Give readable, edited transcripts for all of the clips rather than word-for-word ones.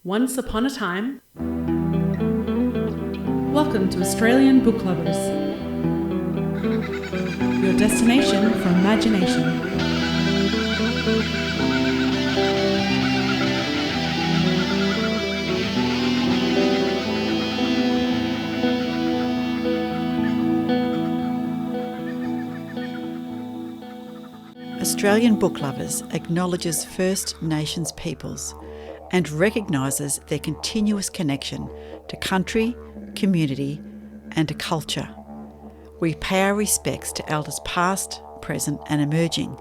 Once upon a time. Welcome to Australian Book Lovers, your destination for imagination. Australian Book Lovers acknowledges First Nations peoples and recognises their continuous connection to country, community and to culture. We pay our respects to elders past, present and emerging,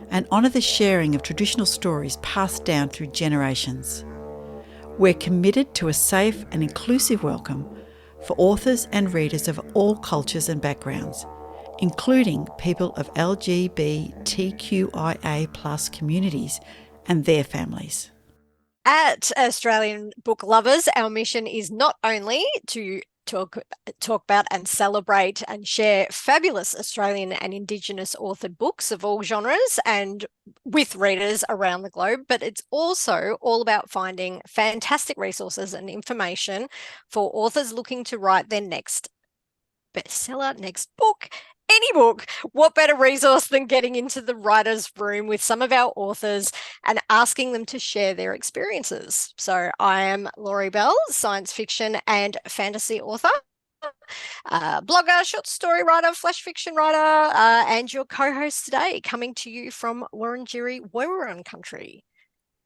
and honour the sharing of traditional stories passed down through generations. We're committed to a safe and inclusive welcome for authors and readers of all cultures and backgrounds, including people of LGBTQIA+ communities and their families. At Australian Book Lovers, our mission is not only to talk about and celebrate and share fabulous Australian and Indigenous authored books of all genres and with readers around the globe, but it's also all about finding fantastic resources and information for authors looking to write their next bestseller, next book, any book. What better resource than getting into the writer's room with some of our authors and asking them to share their experiences. So I am Laurie Bell, science fiction and fantasy author, blogger, short story writer, flash fiction writer, and your co-host today, coming to you from Wurundjeri Woiwurrung country.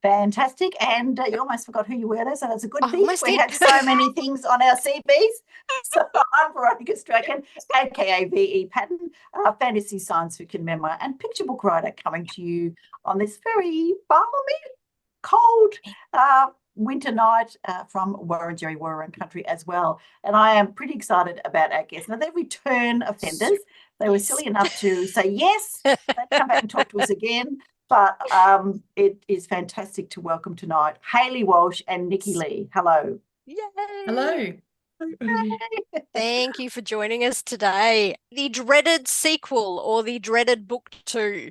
Fantastic. And you almost forgot who you were there, so that's a good thing. Almost We did. had so many things on our CVs. So I'm Veronica Strachan, aka V.E. Patton, fantasy science fiction memoir and picture book writer, coming to you on this very balmy, cold winter night from Wurundjeri Woiwurrung country as well. And I am pretty excited about our guests. Now, they're return offenders. They were silly enough to say yes, they'd come back and talk to us again. But it is fantastic to welcome tonight Hayley Walsh and Nikky Lee. Hello. Yay. Hello. Thank you for joining us today. The dreaded sequel, or the dreaded book 2.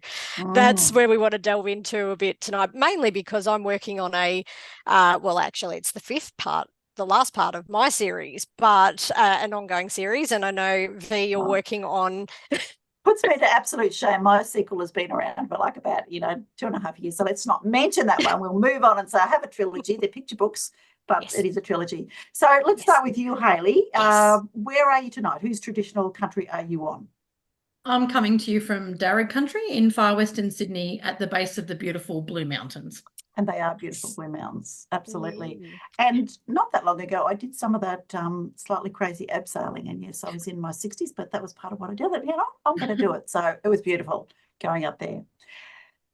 That's where we want to delve into a bit tonight, mainly because I'm working on actually it's the 5th part, the last part of my series, but an ongoing series. And I know, V, you're working on... Puts me to absolute shame. My sequel has been around for like about, 2.5 years. So let's not mention that one. We'll move on and say I have a trilogy. They're picture books, but yes, it is a trilogy. So let's start with you, Hayley. Yes. Where are you tonight? Whose traditional country are you on? I'm coming to you from Darug country in far western Sydney at the base of the beautiful Blue Mountains. And they are beautiful Blue Mountains, absolutely. And not that long ago, I did some of that slightly crazy abseiling. And yes, I was in my 60s, but that was part of what I did. I'm going to do it. So it was beautiful going up there.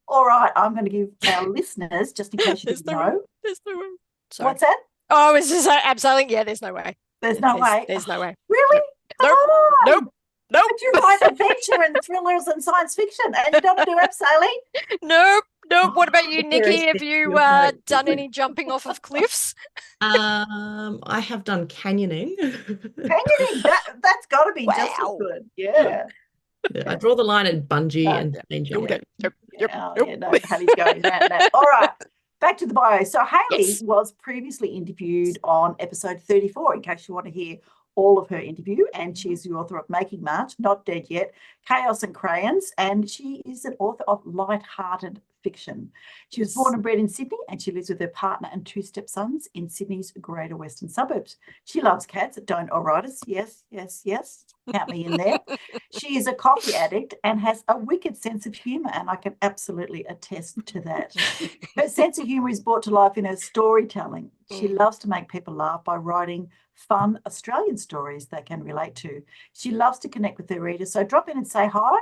All right, I'm going to give our listeners, just in case you didn't know. There's no way. Sorry. What's that? Oh, is this abseiling? Yeah, there's no way. There's no way. There's no way. Really? Nope. Nope. Nope. But you write adventure and thrillers and science fiction, and you don't do abseiling? Nope. What about you, Nikky? Have you done any jumping off of cliffs? I have done canyoning. Canyoning, that's got to be just as good. Yeah. I draw the line at bungee and danger. Yep. Hayley's going now. All right. Back to the bio. So Hayley was previously interviewed on episode 34, in case you want to hear all of her interview, and she is the author of Making March, Not Dead Yet, Chaos and Crayons, and she is an author of light-hearted fiction. She was born and bred in Sydney, and she lives with her partner and 2 stepsons in Sydney's greater western suburbs. She loves cats, don't ouritis. Yes. Count me in there. She is a coffee addict and has a wicked sense of humour, and I can absolutely attest to that. Her sense of humour is brought to life in her storytelling. She loves to make people laugh by writing fun Australian stories they can relate to. She loves to connect with her readers. So drop in and say hi.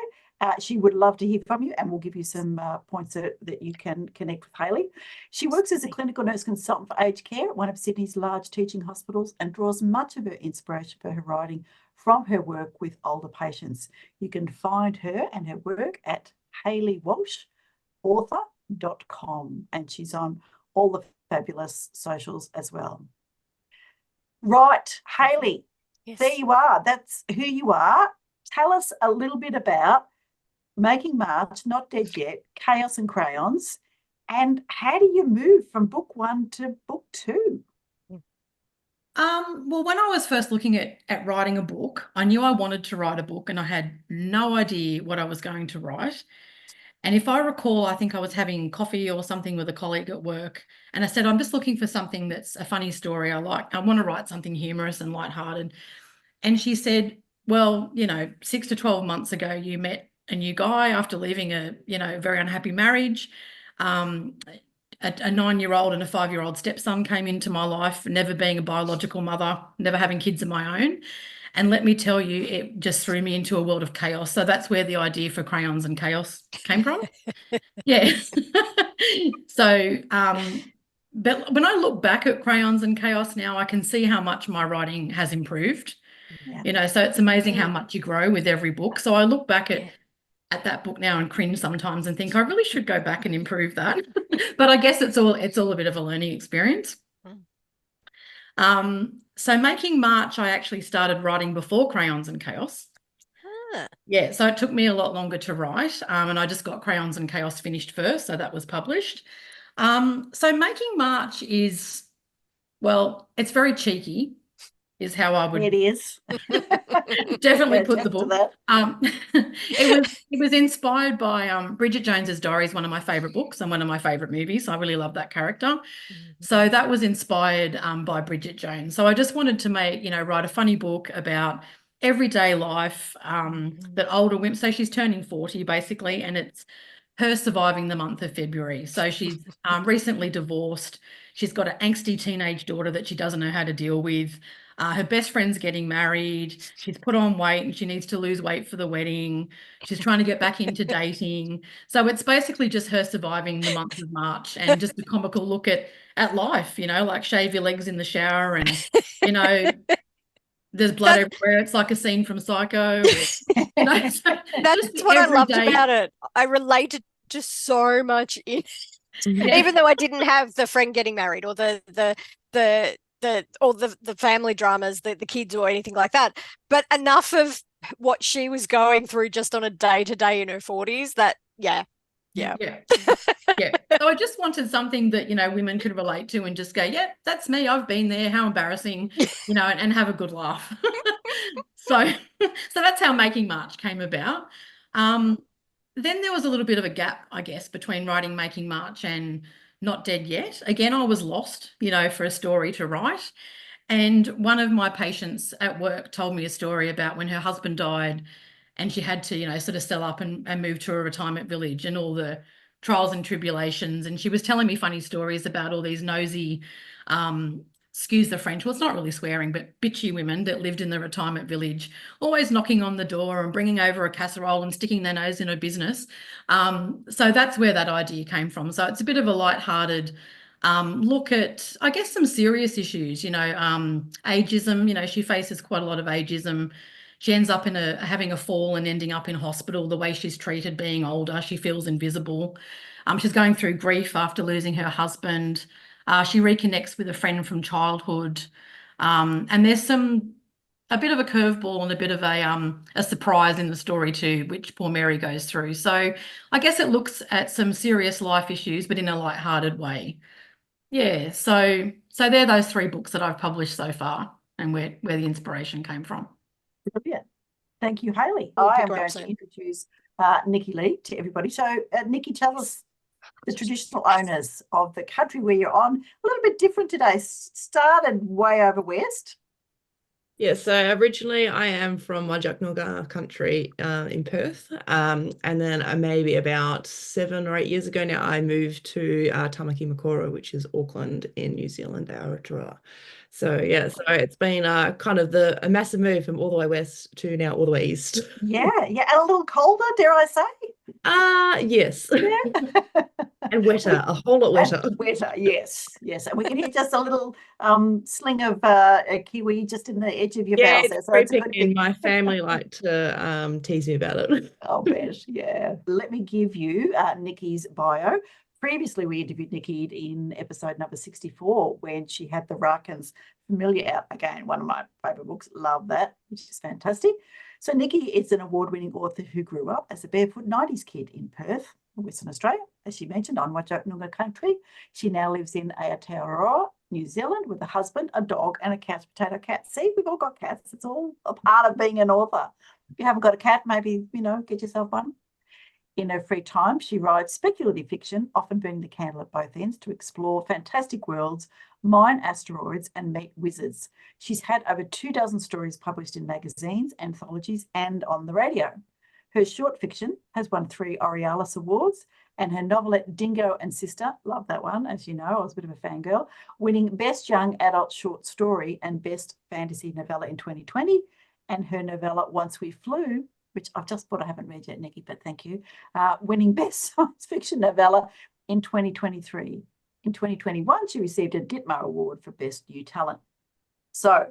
She would love to hear from you, and we'll give you some points that you can connect with Hayley. She works as a clinical nurse consultant for aged care at one of Sydney's large teaching hospitals and draws much of her inspiration for her writing from her work with older patients. You can find her and her work at HayleyWalshAuthor.com, and she's on all the fabulous socials as well. Right, Hayley, There you are. That's who you are. Tell us a little bit about Making March, Not Dead Yet, Chaos and Crayons, And how do you move from book 1 to book 2? Well, when I was first looking at writing a book, I knew I wanted to write a book and I had no idea what I was going to write. And if I recall, I think I was having coffee or something with a colleague at work, and I said, I'm just looking for something that's a funny story I like. I want to write something humorous and lighthearted. And she said, well, 6 to 12 months ago, you met a new guy after leaving a, very unhappy marriage. A 9-year-old and a 5-year-old stepson came into my life, never being a biological mother, never having kids of my own. And let me tell you, it just threw me into a world of chaos. So that's where the idea for Crayons and Chaos came from. Yeah. So, but when I look back at Crayons and Chaos now, I can see how much my writing has improved. Yeah. So it's amazing how much you grow with every book. So I look back at that book now and cringe sometimes and think I really should go back and improve that. But I guess it's all a bit of a learning experience. So Making March, I actually started writing before Crayons and Chaos. Yeah, so it took me a lot longer to write, and I just got Crayons and Chaos finished first, so that was published. So Making March is, well, it's very cheeky, is how I would. It is. Definitely put the book. It was inspired by Bridget Jones's Diary, is one of my favourite books and one of my favourite movies. I really love that character. So that was inspired by Bridget Jones. So I just wanted to write a funny book about everyday life that older women. So she's turning 40 basically, and it's her surviving the month of February. So she's recently divorced. She's got an angsty teenage daughter that she doesn't know how to deal with. Her best friend's getting married. She's put on weight and she needs to lose weight for the wedding. She's trying to get back into dating. So it's basically just her surviving the month of March and just a comical look at life, like shave your legs in the shower and, there's blood everywhere. It's like a scene from Psycho. That's what I loved about it. I related to so much in even though I didn't have the friend getting married or the family dramas, the kids or anything like that, but enough of what she was going through just on a day-to-day in her 40s that yeah. So I just wanted something that women could relate to and just go, yeah, that's me, I've been there, how embarrassing, and have a good laugh. so that's how Making March came about. Then there was a little bit of a gap, I guess, between writing Making March and Not Dead Yet. Again, I was lost, for a story to write. And one of my patients at work told me a story about when her husband died and she had to, sort of sell up and move to a retirement village and all the trials and tribulations. And she was telling me funny stories about all these nosy, excuse the French, well, it's not really swearing, but bitchy women that lived in the retirement village, always knocking on the door and bringing over a casserole and sticking their nose in her business. So that's where that idea came from. So it's a bit of a lighthearted look at, I guess, some serious issues, ageism. She faces quite a lot of ageism. She ends up having a fall and ending up in hospital. The way she's treated being older, she feels invisible. She's going through grief after losing her husband. She reconnects with a friend from childhood. And there's a bit of a curveball and a bit of a surprise in the story too, which poor Mary goes through. So I guess it looks at some serious life issues, but in a lighthearted way. Yeah, so they're those 3 books that I've published so far and where the inspiration came from. Brilliant. Thank you, Hayley. I am going to introduce Nikky Lee to everybody. So, Nikky, tell us the traditional owners of the country where you're on. A little bit different today. Started way over west. Yeah, so originally I am from Wajak country in Perth, and then maybe about 7 or 8 years ago now I moved to Tamaki Makaurau, which is Auckland in New Zealand, Aotearoa. So yeah, so it's been kind of a massive move from all the way west to now all the way east. Yeah, and a little colder, dare I say? Yes. Yeah. And wetter, a whole lot wetter. And wetter, yes. And we can hear just a little sling of a kiwi just in the edge of your mouth. Yeah, it's a good thing. My family like to tease me about it. I'll bet, yeah. Let me give you Nikky's bio. Previously, we interviewed Nikky in episode number 64 when she had the Rakans Familiar out. Again, one of my favourite books. Love that, which is fantastic. So Nikky is an award-winning author who grew up as a barefoot 90s kid in Perth. Western Australia, as she mentioned, on Wajak country. She now lives in Aotearoa, New Zealand, with a husband, a dog, and a couch potato cat. See, we've all got cats. It's all a part of being an author. If you haven't got a cat, maybe, get yourself one. In her free time, she writes speculative fiction, often burning the candle at both ends, to explore fantastic worlds, mine asteroids, and meet wizards. She's had over 24 stories published in magazines, anthologies, and on the radio. Her short fiction has won 3 Aurealis Awards, and her novelette Dingo and Sister, love that one, as you know, I was a bit of a fangirl, winning Best Young Adult Short Story and Best Fantasy Novella in 2020, and her novella Once We Flew, which I've just bought, I haven't read yet, Nikki, but thank you, winning Best Science Fiction Novella in 2023. In 2021, she received a Ditmar Award for Best New Talent. So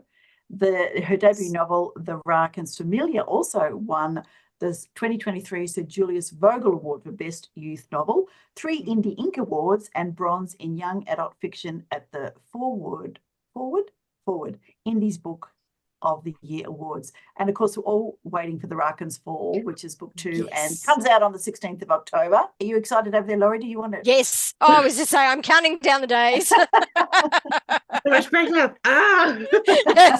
her debut novel, The Raken's Familiar, also won the 2023 Sir Julius Vogel Award for Best Youth Novel, 3 Indie Ink Awards, and bronze in Young Adult Fiction at the Forward Indies Book of the Year Awards. And of course, we're all waiting for The Raken's Fall, which is book 2 and comes out on the 16th of October. Are you excited over there, Laurie? Do you want to? Yes. Oh, I was just saying, I'm counting down the days. It's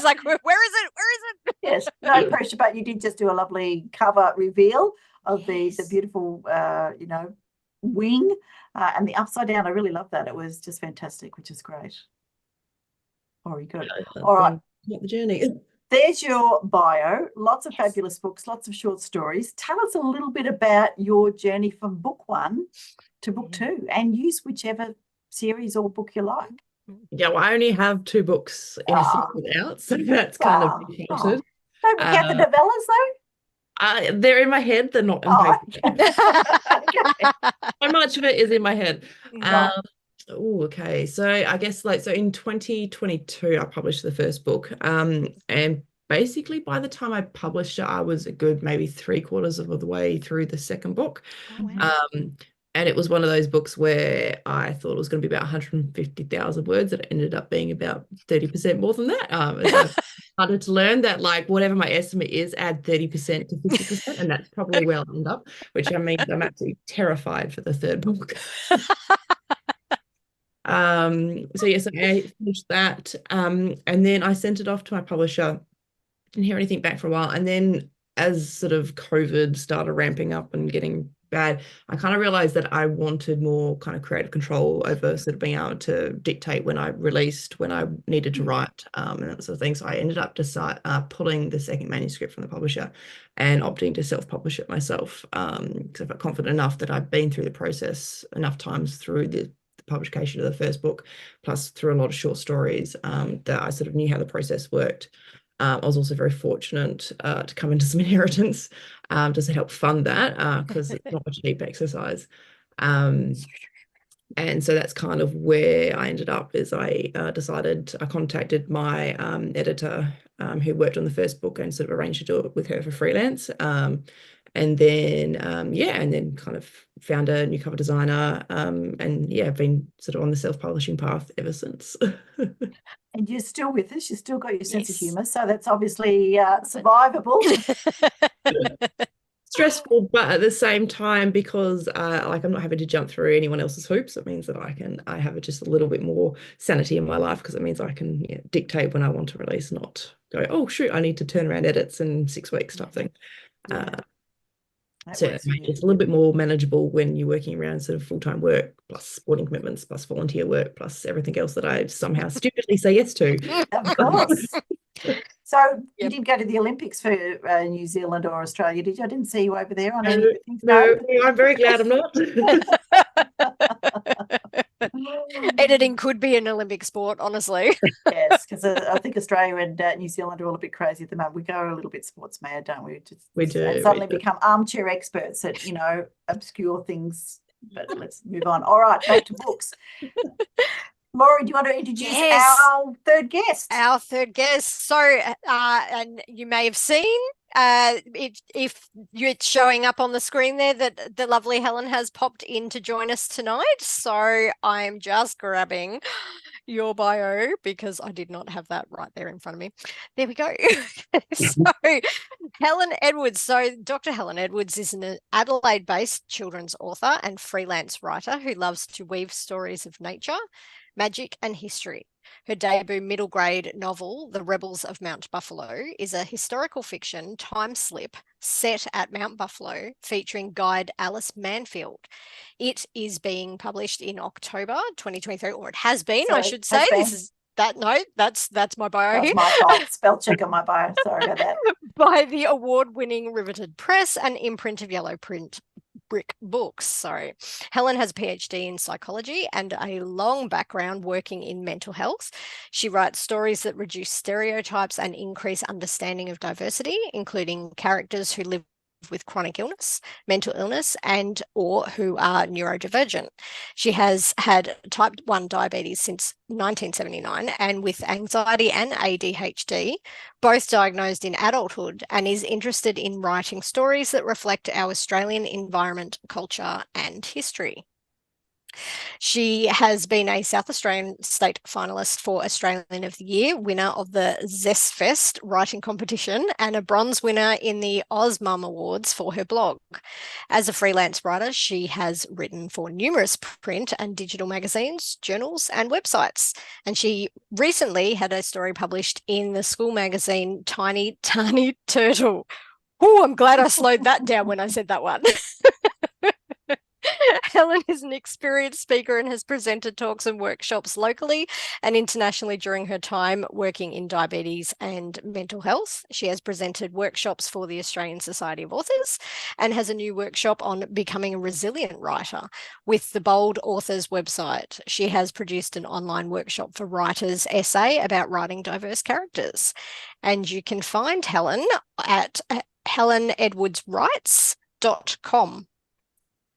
like, where is it? Where is it? Yes, no pressure, but you did just do a lovely cover reveal of the beautiful, wing and the upside down. I really love that. It was just fantastic, which is great. Very good. All right. The journey. There's your bio, lots of fabulous books, lots of short stories. Tell us a little bit about your journey from book 1 to book 2, and use whichever series or book you like. Yeah, well, I only have 2 books in a series out, so that's kind of important. Don't we count the novellas though? They're in my head, they're not in paper. Okay. So much of it is in my head. Right. Okay. So I guess in 2022, I published the first book. And basically by the time I published it, I was a good maybe 3/4 of the way through the second book. Oh, wow. And it was one of those books where I thought it was going to be about 150,000 words. It ended up being about 30% more than that. I started to learn that, like, whatever my estimate is, add 30% to 50%, and that's probably where I'll end up, which means I'm absolutely terrified for the third book. So I finished that, and then I sent it off to my publisher. Didn't hear anything back for a while, and then as sort of COVID started ramping up and getting bad, I kind of realized that I wanted more kind of creative control over sort of being able to dictate when I released, when I needed to write, and that sort of thing. So I ended up pulling the second manuscript from the publisher and opting to self-publish it myself, because I felt confident enough that I'd been through the process enough times through the publication of the first book, plus through a lot of short stories, that I sort of knew how the process worked. I was also very fortunate to come into some inheritance just to help fund that, because it's not a cheap exercise. And so that's kind of where I ended up. Is I contacted my editor who worked on the first book, and sort of arranged to do it with her for freelance. And then kind of found a new cover designer, and I've been sort of on the self-publishing path ever since. And you're still with us. You've still got your sense of humour, so that's obviously survivable. Stressful, but at the same time, because I'm not having to jump through anyone else's hoops, it means that I have just a little bit more sanity in my life, because it means I can dictate when I want to release, not go, oh shoot, I need to turn around edits in 6 weeks type thing. So it's a little bit more manageable when you're working around sort of full-time work, plus sporting commitments, plus volunteer work, plus everything else that I somehow stupidly say yes to. Of course. So you didn't go to the Olympics for New Zealand or Australia, did you? I didn't see you over there on any things. No, I'm very glad I'm not. Editing could be an Olympic sport, honestly. Yes, because I think Australia and New Zealand are all a bit crazy at the moment. We go a little bit sports mad, don't we? We do. And suddenly become armchair experts at, obscure things. But let's move on. All right, back to books. Laurie, do you want to introduce our third guest? Our third guest. So, and you may have seen if you're showing up on the screen there that the lovely Helen has popped in to join us tonight. So I'm just grabbing your bio because I did not have that right there in front of me. There we go. So Helen Edwards. So Dr. Helen Edwards is an Adelaide-based children's author and freelance writer who loves to weave stories of nature, magic and history. Her debut middle grade novel, The Rebels of Mount Buffalo, is a historical fiction time slip set at Mount Buffalo featuring guide Alice Manfield. It is being published in October 2023, or it has been, I should say. This is that note. That's my bio here. That's my fault. Spell check on my bio. Sorry about that. By the award-winning Riveted Press and imprint of Yellow Print Brick Books. Sorry. Helen has a PhD in psychology and a long background working in mental health. She writes stories that reduce stereotypes and increase understanding of diversity, including characters who live with chronic illness, mental illness, and or who are neurodivergent. She has had type 1 diabetes since 1979 and with anxiety and ADHD, both diagnosed in adulthood, and is interested in writing stories that reflect our Australian environment, culture, and history. She has been a South Australian state finalist for Australian of the Year, winner of the Zestfest writing competition, and a bronze winner in the AusMum Awards for her blog. As a freelance writer, she has written for numerous print and digital magazines, journals, and websites. And she recently had a story published in the school magazine Tiny Tiny Turtle. Oh, I'm glad I slowed that down when I said that one. Helen is an experienced speaker and has presented talks and workshops locally and internationally during her time working in diabetes and mental health. She has presented workshops for the Australian Society of Authors and has a new workshop on becoming a resilient writer with the Bold Authors website. She has produced an online workshop for writers essay about writing diverse characters. And you can find Helen at helenedwardswrites.com.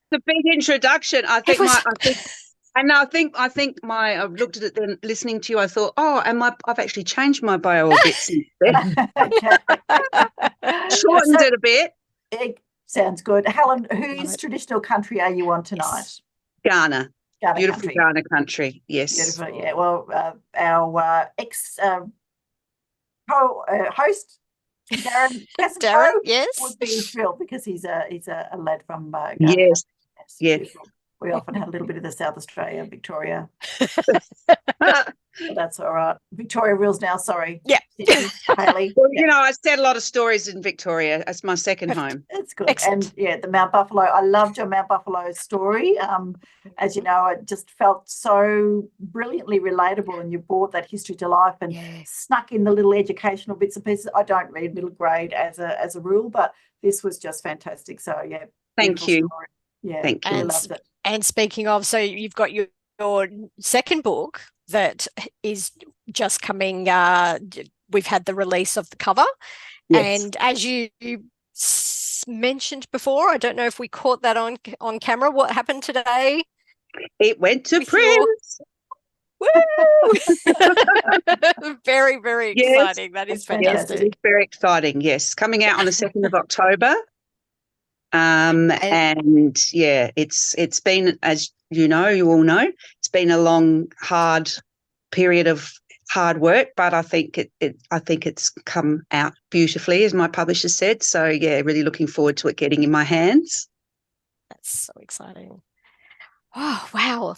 The big introduction. I think I've looked at it then listening to you. I thought, I've actually changed my bio a bit since then. Shortened it a bit. It sounds good. Helen, whose traditional country are you on tonight? Ghana. Beautiful country. Ghana country. Yes. Beautiful. Yeah. Well, our ex host Darren, yes, would be thrilled because he's a lad from Ghana. Yes. Yes. Beautiful. We often have a little bit of the South Australia, Victoria. That's all right. Victoria rules now. Sorry. Yeah. Hayley. Well, I said a lot of stories in Victoria. That's my second home. It's good. Excellent. And the Mount Buffalo. I loved your Mount Buffalo story. As you know, it just felt so brilliantly relatable, and you brought that history to life and snuck in the little educational bits and pieces. I don't read middle grade as a rule, but this was just fantastic. So Thank you. Story. Yeah, thank you. I loved it. And speaking of, so you've got your second book that is just coming. We've had the release of the cover, and as you mentioned before, I don't know if we caught that on camera. What happened today? It went to print. Woo! Very, very exciting. That is fantastic. It's very exciting. Yes, coming out on the 2nd of October. It's been, as you all know, it's been a long, hard period of hard work, but I think it's come out beautifully, as my publisher said. So really looking forward to it getting in my hands. That's so exciting. Oh, wow.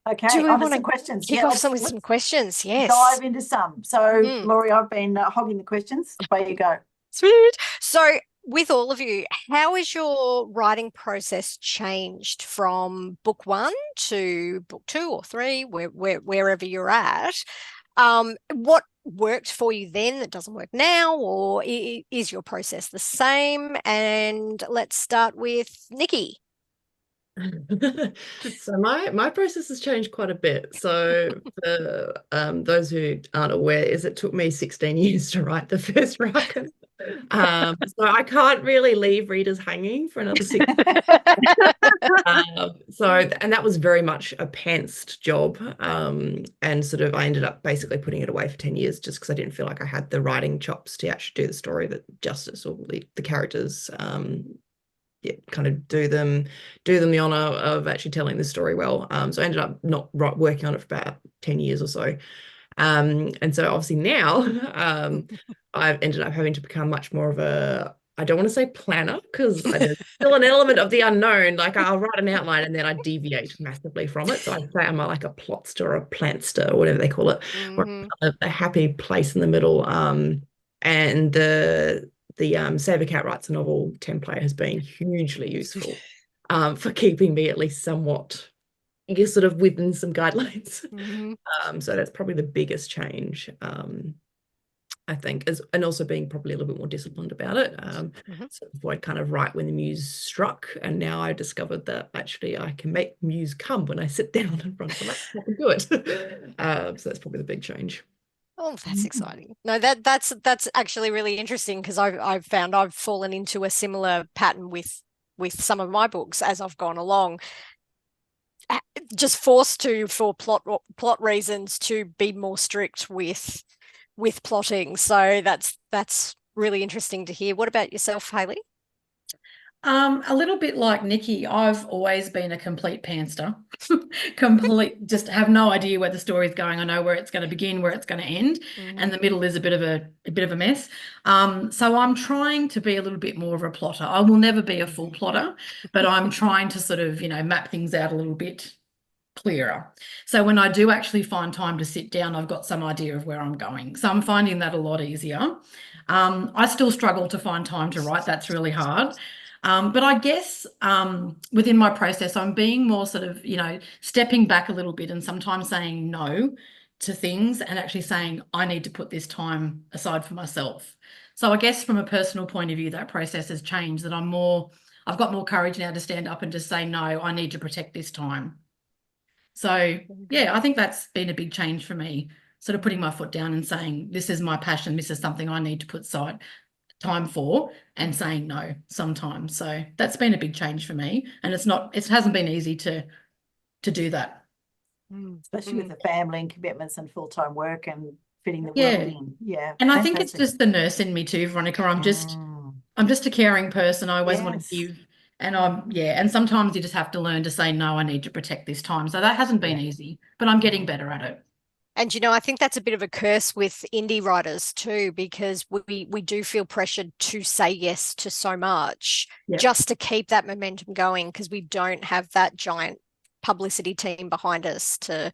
Okay, do we on to want some to questions. kick off some with some questions? Yes. Dive into some. So, Laurie, I've been hogging the questions. Away you go. Sweet. So, with all of you, how has your writing process changed from book 1 to book 2 or 3, wherever you're at? What worked for you then that doesn't work now, or is your process the same? And let's start with Nikky. So my process has changed quite a bit. So for those who aren't aware, it took me 16 years to write the first Raka. So I can't really leave readers hanging for another 6 and that was very much a pantsed job. And sort of I ended up basically putting it away for 10 years just because I didn't feel like I had the writing chops to actually do the story that justice or the characters kind of do them the honor of actually telling the story well. So I ended up not working on it for about 10 years or so. And so obviously now I've ended up having to become much more of a, I don't want to say planner because there's still an element of the unknown. Like I'll write an outline and then I deviate massively from it. So I say I'm like a plotster or a plantster or whatever they call it, or a happy place in the middle. And the Save a Cat Writes a Novel template has been hugely useful for keeping me at least somewhat, I guess, sort of within some guidelines. So that's probably the biggest change, I think, and also being probably a little bit more disciplined about it. So I kind of write when the muse struck, and now I discovered that actually I can make muse come when I sit down in front of the laptop and do it. So that's probably the big change. Oh, that's exciting. No, that's actually really interesting because I've found I've fallen into a similar pattern with some of my books as I've gone along. Just forced to, for plot reasons, to be more strict with plotting. So that's really interesting to hear. What about yourself, Hayley? A little bit like Nikky, I've always been a complete pantser. Just have no idea where the story's going. I know where it's going to begin, where it's going to end, and the middle is a bit of a mess. So I'm trying to be a little bit more of a plotter. I will never be a full plotter, but I'm trying to sort of, map things out a little bit clearer. So when I do actually find time to sit down, I've got some idea of where I'm going. So I'm finding that a lot easier. I still struggle to find time to write. That's really hard. But I guess within my process, I'm being more sort of, stepping back a little bit and sometimes saying no to things and actually saying, I need to put this time aside for myself. So I guess from a personal point of view, that process has changed, that I've got more courage now to stand up and just say, no, I need to protect this time. So, yeah, I think that's been a big change for me, sort of putting my foot down and saying, this is my passion, this is something I need to put aside time for, and saying no sometimes. So that's been a big change for me, and it hasn't been easy to do that. Especially with the family and commitments and full-time work and fitting the world in. Yeah. And I think it's just the nurse in me too, Veronica. I'm just a caring person. I always want to give. And and sometimes you just have to learn to say, no, I need to protect this time. So that hasn't been easy, but I'm getting better at it. And, I think that's a bit of a curse with indie writers too, because we do feel pressured to say yes to so much just to keep that momentum going, because we don't have that giant publicity team behind us to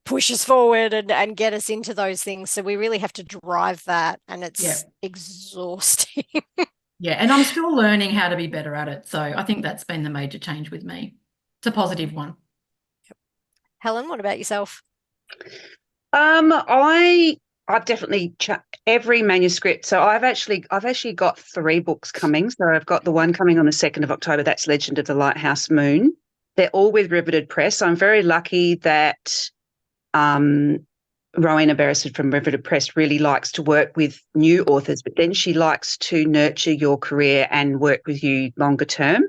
push us forward and get us into those things. So we really have to drive that, and it's exhausting. Yeah, and I'm still learning how to be better at it. So I think that's been the major change with me. It's a positive one. Helen, what about yourself? I've definitely every manuscript. So I've actually got 3 books coming. So I've got the one coming on the 2nd of October. That's Legend of the Lighthouse Moon. They're all with Riveted Press. I'm very lucky that Rowena Beresford from Riveted Press really likes to work with new authors, but then she likes to nurture your career and work with you longer term.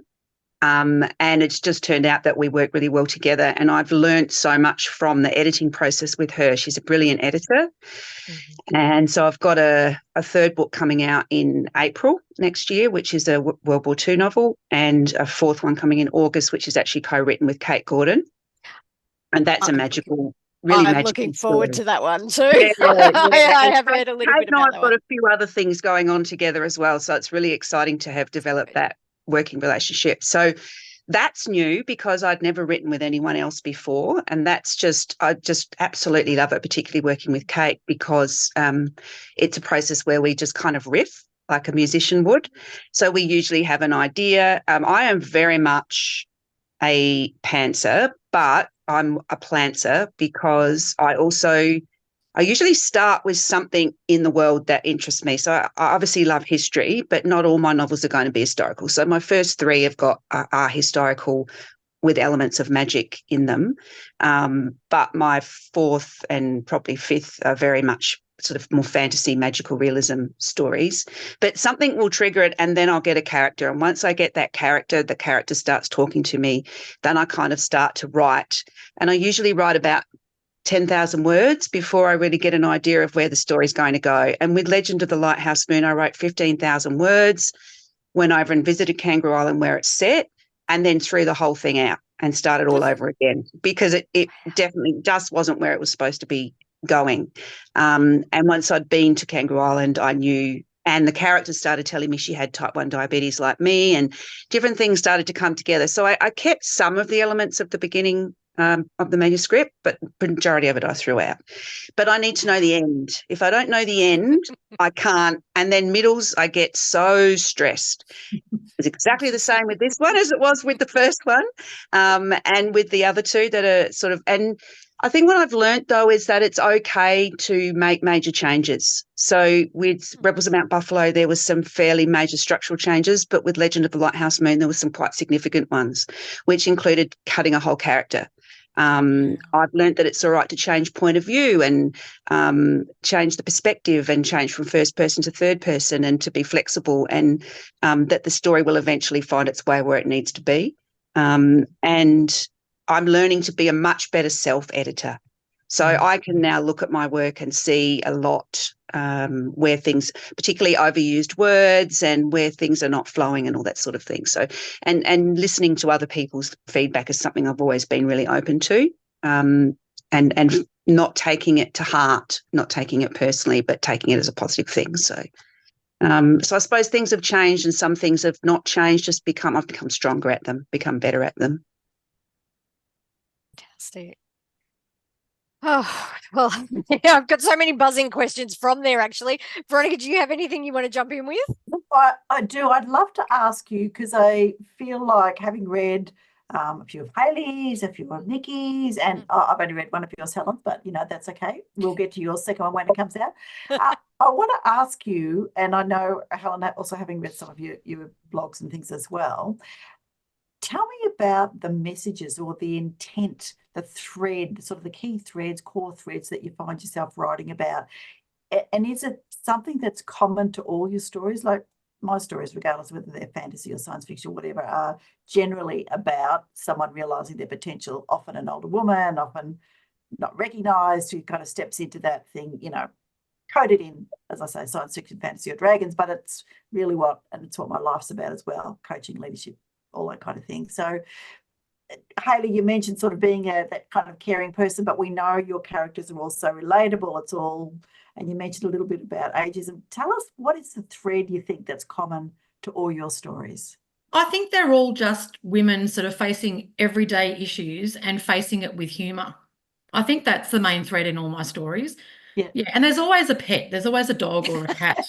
And it's just turned out that we work really well together, and I've learned so much from the editing process with her. She's a brilliant editor. And so I've got a 3rd book coming out in April next year, which is a World War II novel, and a 4th one coming in August, which is actually co-written with Kate Gordon. And that's a magical, really magical. I'm looking forward to that one too. I have read a little bit about that. I've got a few other things going on together as well, so it's really exciting to have developed that working relationship. So that's new because I'd never written with anyone else before, and I just absolutely love it, particularly working with Kate, because it's a process where we just kind of riff like a musician would. So we usually have an idea. I am very much a pantser, but I'm a plantser because I usually start with something in the world that interests me. So I obviously love history, but not all my novels are going to be historical. So my first 3 are historical with elements of magic in them. But my 4th and probably 5th are very much sort of more fantasy, magical realism stories. But something will trigger it, and then I'll get a character. And once I get that character, the character starts talking to me, then I kind of start to write. And I usually write about 10,000 words before I really get an idea of where the story's going to go. And with Legend of the Lighthouse Moon, I wrote 15,000 words, went over and visited Kangaroo Island where it's set, and then threw the whole thing out and started all over again, because it definitely just wasn't where it was supposed to be going. And once I'd been to Kangaroo Island, I knew, and the character started telling me she had type 1 diabetes like me, and different things started to come together. So I kept some of the elements of the beginning of the manuscript, but the majority of it I threw out. But I need to know the end. If I don't know the end, I can't. And then middles, I get so stressed. It's exactly the same with this one as it was with the first one, and with the other two that are sort of, and I think what I've learnt though is that it's okay to make major changes. So with Rebels of Mount Buffalo, there was some fairly major structural changes, but with Legend of the Lighthouse Moon, there were some quite significant ones, which included cutting a whole character. I've learnt that it's all right to change point of view and change the perspective and change from first person to third person, and to be flexible, and that the story will eventually find its way where it needs to be. And I'm learning to be a much better self-editor. So I can now look at my work and see a lot where things, particularly overused words, and where things are not flowing and all that sort of thing. So, and listening to other people's feedback is something I've always been really open to, and not taking it to heart, not taking it personally, but taking it as a positive thing. So, so I suppose things have changed, and some things have not changed. I've become stronger at them, become better at them. Fantastic. Oh, well, yeah, I've got so many buzzing questions from there, actually. Veronica, do you have anything you want to jump in with? I do. I'd love to ask you, because I feel like, having read a few of Hayley's, a few of Nikky's, and I've only read one of yours, Helen, but, that's okay. We'll get to your second one when it comes out. I want to ask you, and I know, Helen, also having read some of your blogs and things as well, tell me about the messages or the intent, the thread, sort of the key threads, core threads that you find yourself writing about. And is it something that's common to all your stories? Like my stories, regardless of whether they're fantasy or science fiction or whatever, are generally about someone realising their potential, often an older woman, often not recognised, who kind of steps into that thing, coded in, as I say, science fiction, fantasy or dragons, but it's really what my life's about as well, coaching, leadership, all that kind of thing. So, Hayley, you mentioned sort of being that kind of caring person, but we know your characters are also relatable. It's all, and you mentioned a little bit about ageism. Tell us, what is the thread you think that's common to all your stories? I think they're all just women sort of facing everyday issues and facing it with humour. I think that's the main thread in all my stories. Yeah, and there's always a pet. There's always a dog or a cat.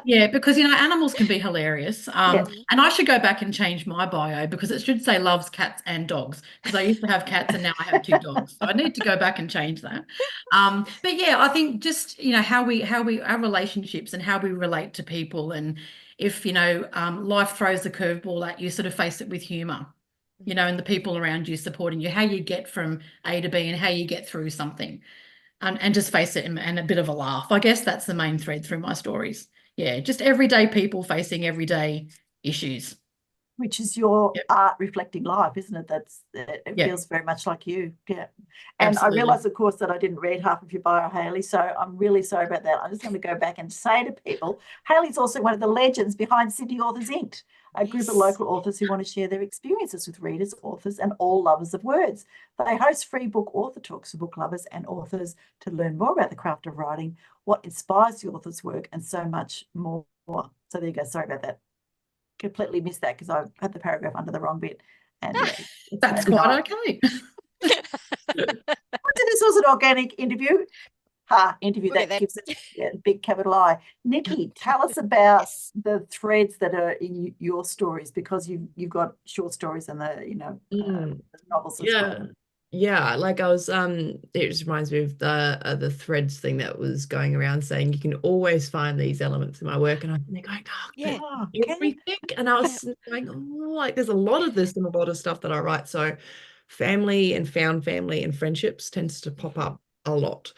Because, animals can be hilarious. And I should go back and change my bio, because it should say loves cats and dogs, because I used to have cats and now I have 2 dogs. So I need to go back and change that. But yeah, I think just, how we our relationships and how we relate to people, and if, life throws a curveball at you, sort of face it with humour, and the people around you supporting you, how you get from A to B and how you get through something. And just face it and a bit of a laugh. I guess that's the main thread through my stories. Yeah, just everyday people facing everyday issues. Which is your art reflecting life, isn't it? It feels very much like you. Yeah. And absolutely. I realise, of course, that I didn't read half of your bio, Hayley, so I'm really sorry about that. I'm just going to go back and say to people, Hayley's also one of the legends behind Sydney Authors Inc., a group of local authors who want to share their experiences with readers, authors, and all lovers of words. They host free book author talks for book lovers and authors to learn more about the craft of writing, what inspires the author's work, and so much more. So there you go. Sorry about that. Completely missed that because I had the paragraph under the wrong bit. And that's quite okay. This was an organic interview. Interview that gives it a big capital I. Nikky, tell us about the threads that are in your stories, because you've got short stories and the novels as well. Yeah, like I was it just reminds me of the threads thing that was going around, saying you can always find these elements in my work, and I'm going, everything, and I was going, there's a lot of this and a lot of stuff that I write. So family and found family and friendships tends to pop up a lot.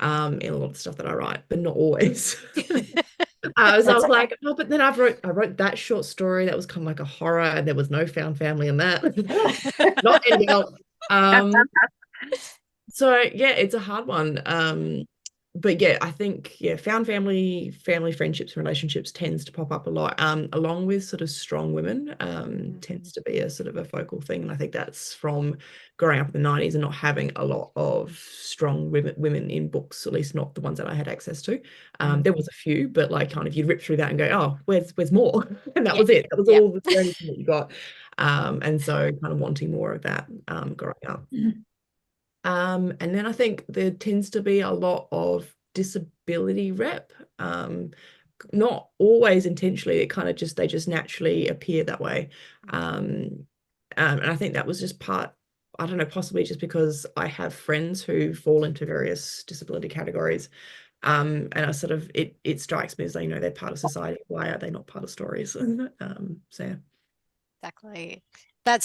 in a lot of stuff that I write, but not always. So I was like, oh, but then I wrote that short story that was kind of like a horror, and there was no found family in that. Not ending up. So yeah, it's a hard one. But yeah, I think found family friendships, relationships tends to pop up a lot. Along with sort of strong women, tends to be a sort of a focal thing. And I think that's from growing up in the 90s and not having a lot of strong women in books, at least not the ones that I had access to. There was a few, but like kind of you'd rip through that and go, oh, where's more? And that was it. That was all the only thing that you got. And so kind of wanting more of that growing up. And then I think there tends to be a lot of disability rep, not always intentionally. It kind of they just naturally appear that way. And I think that was just part, I don't know, possibly just because I have friends who fall into various disability categories. And I sort of, it strikes me as though, you know, they're part of society. Why are they not part of stories? So yeah. Exactly. I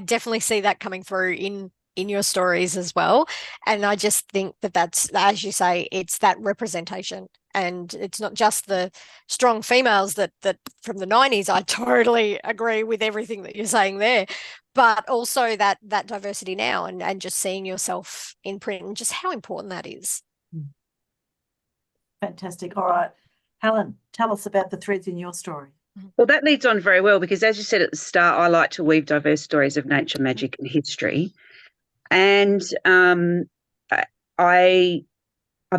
definitely see that coming through in your stories as well. And I just think that's, as you say, it's that representation. And it's not just the strong females that from the 90s. I totally agree with everything that you're saying there, but also that diversity now and just seeing yourself in print and just how important that is. Fantastic. All right, Helen, tell us about the threads in your story. Well, that leads on very well because, as you said at the start, I like to weave diverse stories of nature, magic, and history. And I've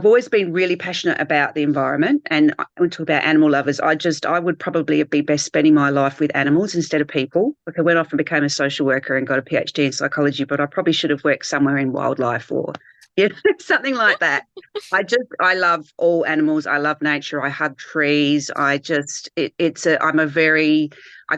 always been really passionate about the environment, and when we talk about animal lovers, I would probably be best spending my life with animals instead of people. Like I went off and became a social worker and got a PhD in psychology, but I probably should have worked somewhere in wildlife or something like that. I love all animals. I love nature. I hug trees. I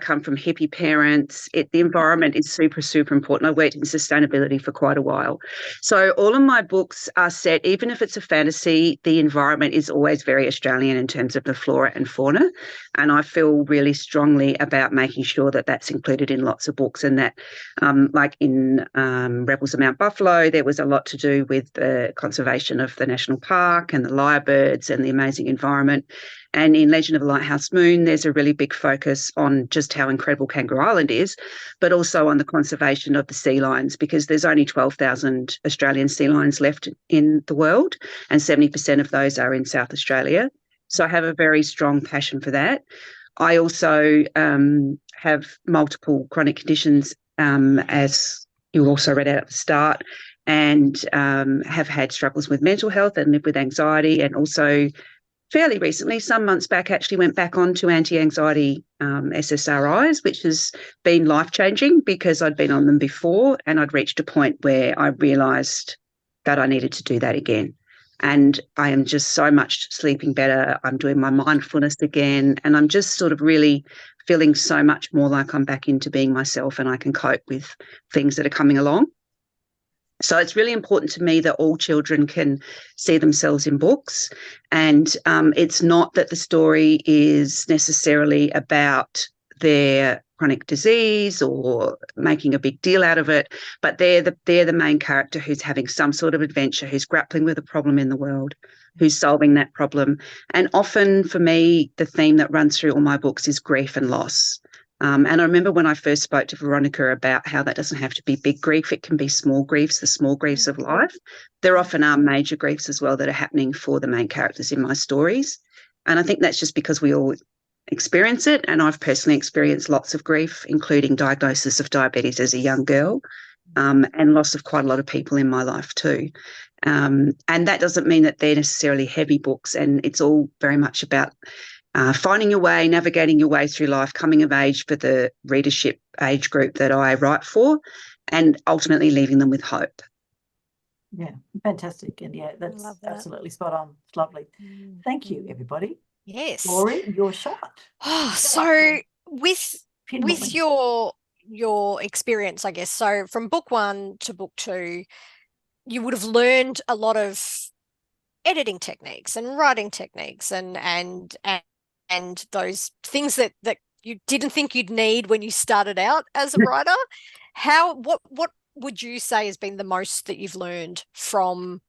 come from hippie parents. The environment is super, super important. I worked in sustainability for quite a while. So all of my books are set, even if it's a fantasy, the environment is always very Australian in terms of the flora and fauna. And I feel really strongly about making sure that that's included in lots of books, and that like in Rebels of Mount Buffalo, there was a lot to do with the conservation of the national park and the lyrebirds and the amazing environment. And in Legend of the Lighthouse Moon, there's a really big focus on just how incredible Kangaroo Island is, but also on the conservation of the sea lions, because there's only 12,000 Australian sea lions left in the world, and 70% of those are in South Australia. So I have a very strong passion for that. I also have multiple chronic conditions, as you also read out at the start, and have had struggles with mental health and live with anxiety, and also fairly recently, some months back, actually went back on to anti-anxiety SSRIs, which has been life-changing because I'd been on them before and I'd reached a point where I realised that I needed to do that again. And I am just so much sleeping better. I'm doing my mindfulness again, and I'm just sort of really feeling so much more like I'm back into being myself and I can cope with things that are coming along. So it's really important to me that all children can see themselves in books, and it's not that the story is necessarily about their chronic disease or making a big deal out of it, but they're the main character who's having some sort of adventure, who's grappling with a problem in the world, who's solving that problem. And often for me, the theme that runs through all my books is grief and loss. And I remember when I first spoke to Veronica about how that doesn't have to be big grief, it can be small griefs, the small griefs of life. There often are major griefs as well that are happening for the main characters in my stories. And I think that's just because we all experience it. And I've personally experienced lots of grief, including diagnosis of diabetes as a young girl, and loss of quite a lot of people in my life too. And that doesn't mean that they're necessarily heavy books, and it's all very much about finding your way, navigating your way through life, coming of age for the readership age group that I write for, and ultimately leaving them with hope. Yeah, fantastic. And yeah, that's absolutely spot on. It's lovely. Thank you, everybody. Yes. Laurie, your shot. Oh, so with your experience, I guess, so from book 1 to book 2, you would have learned a lot of editing techniques and writing techniques and those things that you didn't think you'd need when you started out as a writer. What would you say has been the most that you've learned from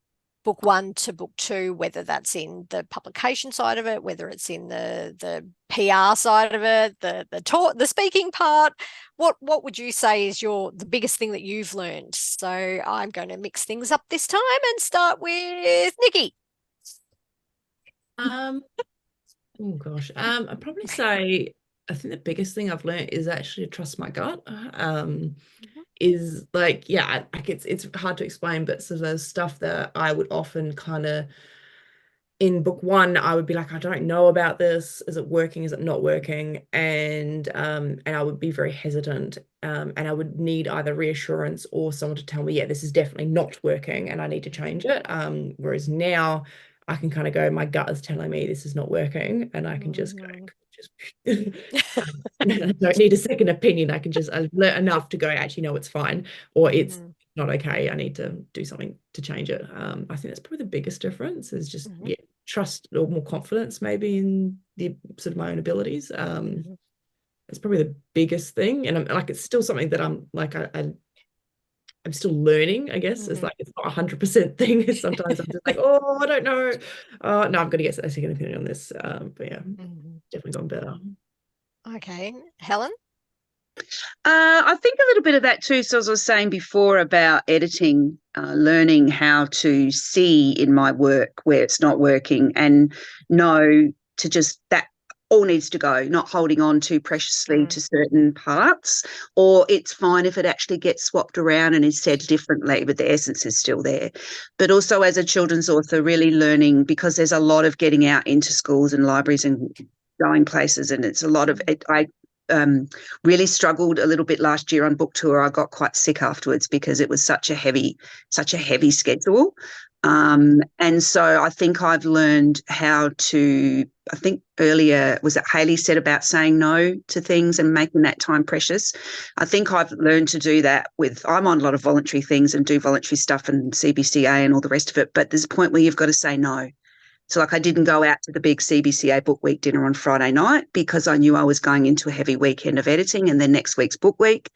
book 1 to book 2, whether that's in the publication side of it, whether it's in the PR side of it, the speaking part. What would you say is the biggest thing that you've learned? So I'm going to mix things up this time and start with Nikky. Oh gosh. I'd probably say I think the biggest thing I've learned is actually to trust my gut. Is like, yeah, like it's hard to explain, but so there's stuff that I would often kind of in book 1, I would be like, I don't know about this. Is it working? Is it not working? And I would be very hesitant. And I would need either reassurance or someone to tell me, yeah, this is definitely not working and I need to change it. Whereas now I can kind of go, my gut is telling me this is not working, and I can just go, I don't need a second opinion. I've learned enough to go, actually, no, it's fine, or it's not okay. I need to do something to change it. I think that's probably the biggest difference is just trust or more confidence maybe in the sort of my own abilities. It's probably the biggest thing, and I'm like, it's still something that I'm like, I'm still learning, I guess. It's like, it's not 100% thing. Sometimes I'm just like, oh, I don't know. No, I'm going to get a second opinion on this. But yeah, definitely gone better. Okay. Helen? I think a little bit of that too. So as I was saying before about editing, learning how to see in my work where it's not working and know to just that all needs to go, not holding on too preciously to certain parts, or it's fine if it actually gets swapped around and is said differently, but the essence is still there. But also as a children's author, really learning, because there's a lot of getting out into schools and libraries and going places, and it's a lot of it. I really struggled a little bit last year on book tour. I got quite sick afterwards because it was such a heavy schedule. And so I think I've learned how to, I think earlier, was it Hayley said about saying no to things and making that time precious? I think I've learned to do that I'm on a lot of voluntary things and do voluntary stuff and CBCA and all the rest of it, but there's a point where you've got to say no. So like I didn't go out to the big CBCA book week dinner on Friday night because I knew I was going into a heavy weekend of editing and then next week's book week.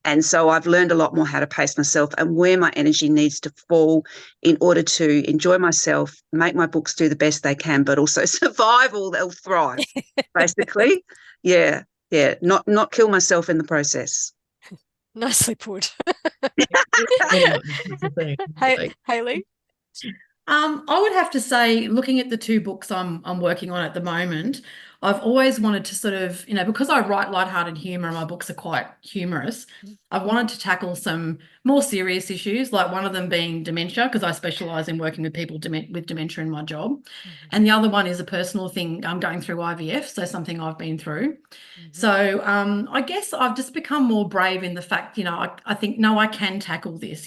And so I've learned a lot more how to pace myself and where my energy needs to fall in order to enjoy myself, make my books do the best they can, but also survive or they'll thrive, basically. Yeah. Not kill myself in the process. Nicely put. Hayley? I would have to say, looking at the 2 books I'm working on at the moment, I've always wanted to sort of, because I write lighthearted humour and my books are quite humorous, I've wanted to tackle some more serious issues, like one of them being dementia, because I specialise in working with people with dementia in my job. And the other one is a personal thing. I'm going through IVF, so something I've been through. So I guess I've just become more brave in the fact, I think, no, I can tackle this.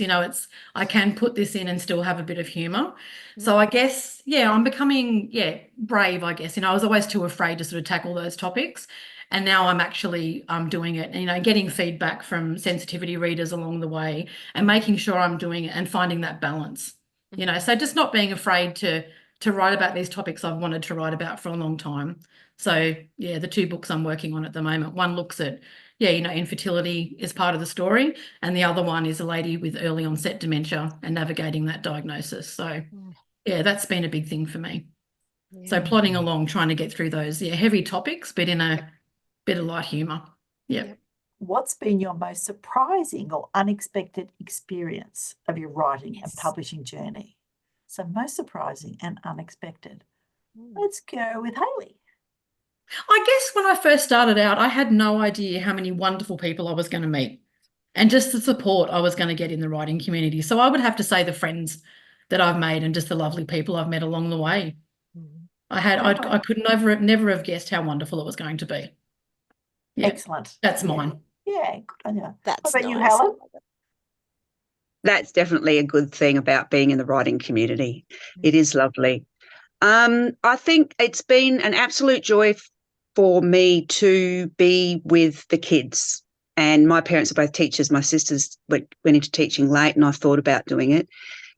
I can put this in and still have a bit of humour. So I guess, I'm becoming, brave, I guess. I was always too afraid to sort of tackle those topics. And now I'm actually doing it, and, getting feedback from sensitivity readers along the way and making sure I'm doing it and finding that balance, so just not being afraid to write about these topics I've wanted to write about for a long time. So, the 2 books I'm working on at the moment, one looks at, infertility is part of the story, and the other one is a lady with early onset dementia and navigating that diagnosis. So, that's been a big thing for me. So plodding along, trying to get through those heavy topics, but in a bit of light humour. What's been your most surprising or unexpected experience of your writing and publishing journey? So most surprising and unexpected. Let's go with Hayley. I guess when I first started out, I had no idea how many wonderful people I was going to meet and just the support I was going to get in the writing community. So I would have to say the friends that I've made and just the lovely people I've met along the way. I could never have guessed how wonderful it was going to be. Excellent. That's mine. Yeah, good on you. That's what about nice. you, Helen? That's definitely a good thing about being in the writing community. It is lovely. I think it's been an absolute joy for me to be with the kids. And my parents are both teachers. My sisters went into teaching late and I thought about doing it.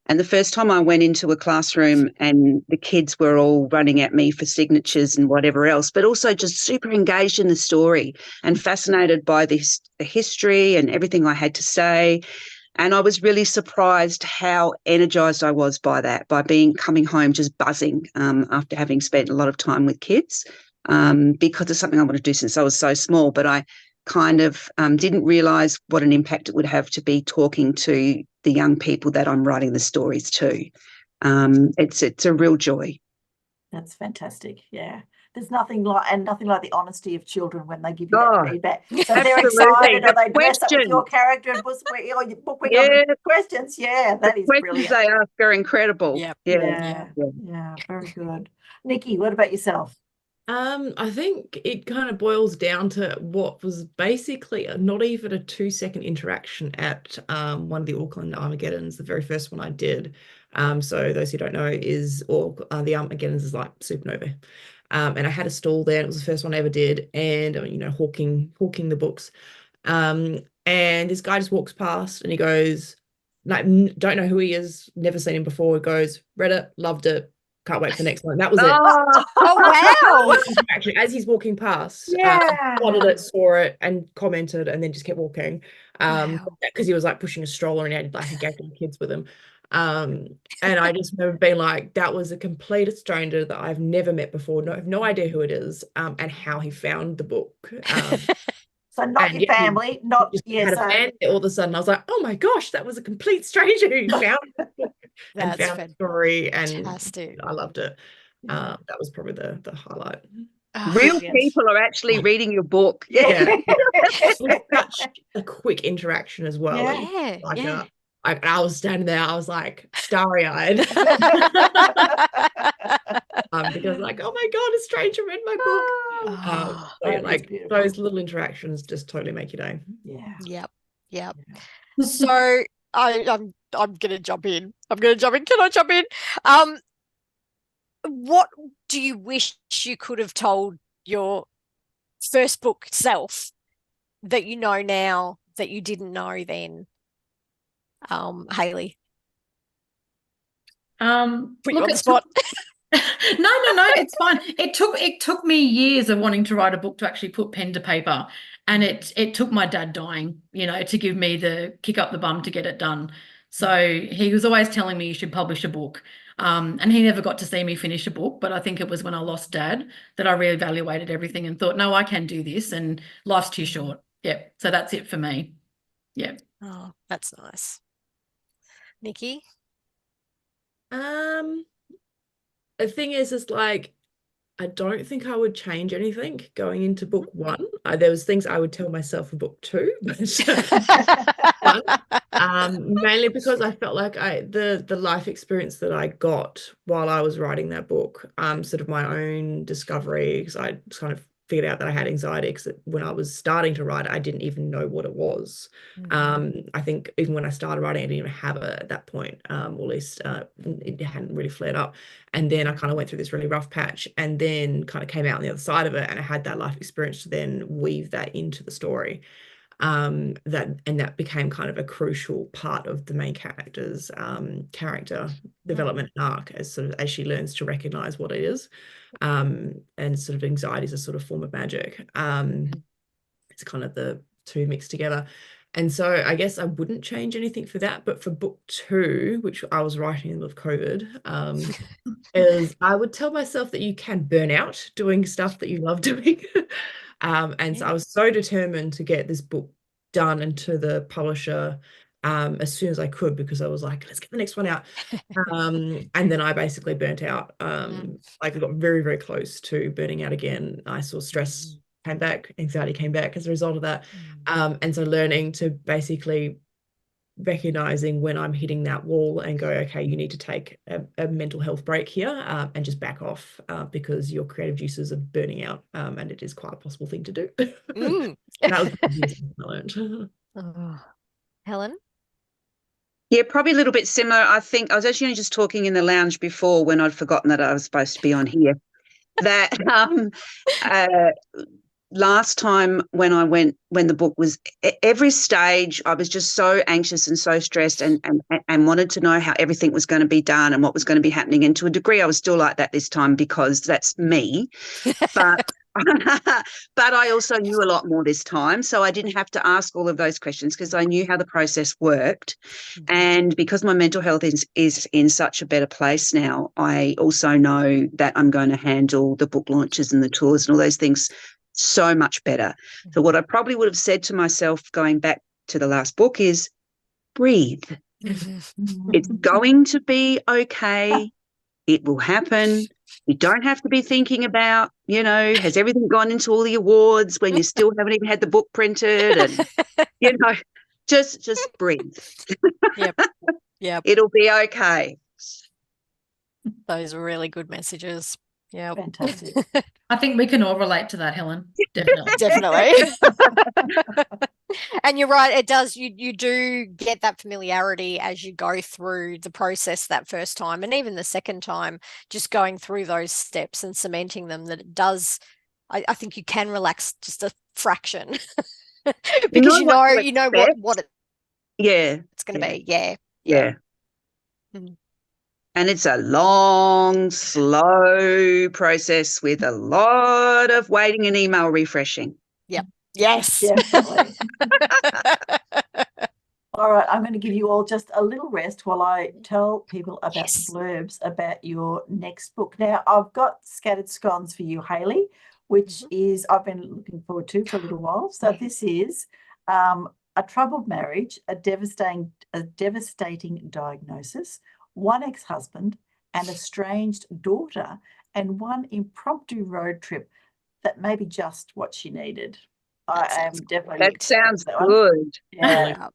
And the first time I went into a classroom and the kids were all running at me for signatures and whatever else, but also just super engaged in the story and fascinated by the history and everything I had to say. And I was really surprised how energized I was by that, by coming home just buzzing after having spent a lot of time with kids, because it's something I want to do since I was so small. But I kind of didn't realize what an impact it would have to be talking to the young people that I'm writing the stories to. It's a real joy. That's fantastic. Yeah. There's nothing like the honesty of children when they give you that feedback. So they're excited, or they dress up with your character and your book questions. Yeah, that is brilliant. Questions they ask are incredible. Yep. Yeah, very good. Nikki, what about yourself? I think it kind of boils down to what was basically not even a 2-second interaction at one of the Auckland Armageddons, the very first one I did. So those who don't know is the Armageddons is like supernova. And I had a stall there. It was the first one I ever did, and hawking the books. And this guy just walks past, and he goes, like, don't know who he is, never seen him before. He goes, read it, loved it, can't wait for the next one. That was it. Oh wow! Actually, as he's walking past, Yeah. spotted it, saw it, and commented, and then just kept walking. Because he was like pushing a stroller, and he had like a gang of kids with him. And I just remember being like, that was a complete stranger that I've never met before. Have no idea who it is, and how he found the book. So not your family, not had a fan. All of a sudden, I was like, oh my gosh, that was a complete stranger who found the book and found the story, and fantastic. I loved it. That was probably the highlight. Real people are actually reading your book. Yeah. It was such a quick interaction as well. I was standing there, I was like starry-eyed. Because like, oh my God, a stranger read my book. Those little interactions just totally make your day. Yeah. Yep. So I'm gonna jump in. Can I jump in? What do you wish you could have told your first book self that you know now that you didn't know then? Hayley. Put you on the spot. No, it's fine. It took me years of wanting to write a book to actually put pen to paper, and it took my dad dying, to give me the kick up the bum to get it done. So he was always telling me you should publish a book, and he never got to see me finish a book. But I think it was when I lost Dad that I reevaluated everything and thought, no, I can do this, and life's too short. Yep. So that's it for me. Yeah. Oh, that's nice. Nikki? The thing is like, I don't think I would change anything going into book one. There was things I would tell myself for book two, but mainly because I felt like the life experience that I got while I was writing that book, sort of my own discovery, because I kind of figured out that I had anxiety, because when I was starting to write, I didn't even know what it was. I think even when I started writing, I didn't even have it at that point, or at least it hadn't really flared up. And then I kind of went through this really rough patch, and then kind of came out on the other side of it, and I had that life experience to then weave that into the story. That became kind of a crucial part of the main character's character development arc, as she learns to recognize what it is, and sort of anxiety is a sort of form of magic. It's kind of the two mixed together. And so I guess I wouldn't change anything for that. But for book two, which I was writing in the middle of COVID, is I would tell myself that you can burn out doing stuff that you love doing. So I was so determined to get this book done and to the publisher as soon as I could, because I was like, let's get the next one out. And then I basically burnt out. I got very, very close to burning out again. I saw stress came back, anxiety came back as a result of that. And so learning to basically recognizing when I'm hitting that wall and go, okay, you need to take a mental health break here, and just back off, because your creative juices are burning out, and it is quite a possible thing to do. That was the I learned. Helen? Yeah, probably a little bit similar. I think I was actually just talking in the lounge before, when I'd forgotten that I was supposed to be on here, that last time when the book was, every stage I was just so anxious and so stressed, and wanted to know how everything was going to be done and what was going to be happening. And to a degree I was still like that this time, because that's me. But But I also knew a lot more this time, so I didn't have to ask all of those questions because I knew how the process worked. And because my mental health is in such a better place now, I also know that I'm going to handle the book launches and the tours and all those things so much better. So what I probably would have said to myself going back to the last book is breathe. It's going to be okay. It will happen. You don't have to be thinking about, has everything gone into all the awards when you still haven't even had the book printed, and just breathe. Yep. It'll be okay. Those are really good messages. Yeah. Fantastic. I think we can all relate to that, Helen. Definitely. Definitely. And you're right, it does, you do get that familiarity as you go through the process that first time, and even the second time, just going through those steps and cementing them, that it does, I think you can relax just a fraction. Because you know what it's going to be. Yeah. And it's a long, slow process with a lot of waiting and email refreshing. Yep. Yes. Definitely. All right, I'm going to give you all just a little rest while I tell people about the blurbs about your next book. Now, I've got Scattered Scones for you, Hayley, which is I've been looking forward to for a little while. So this is a troubled marriage, a devastating diagnosis, one ex-husband, an estranged daughter, and one impromptu road trip that may be just what she needed. I am definitely. That sounds good. Yeah.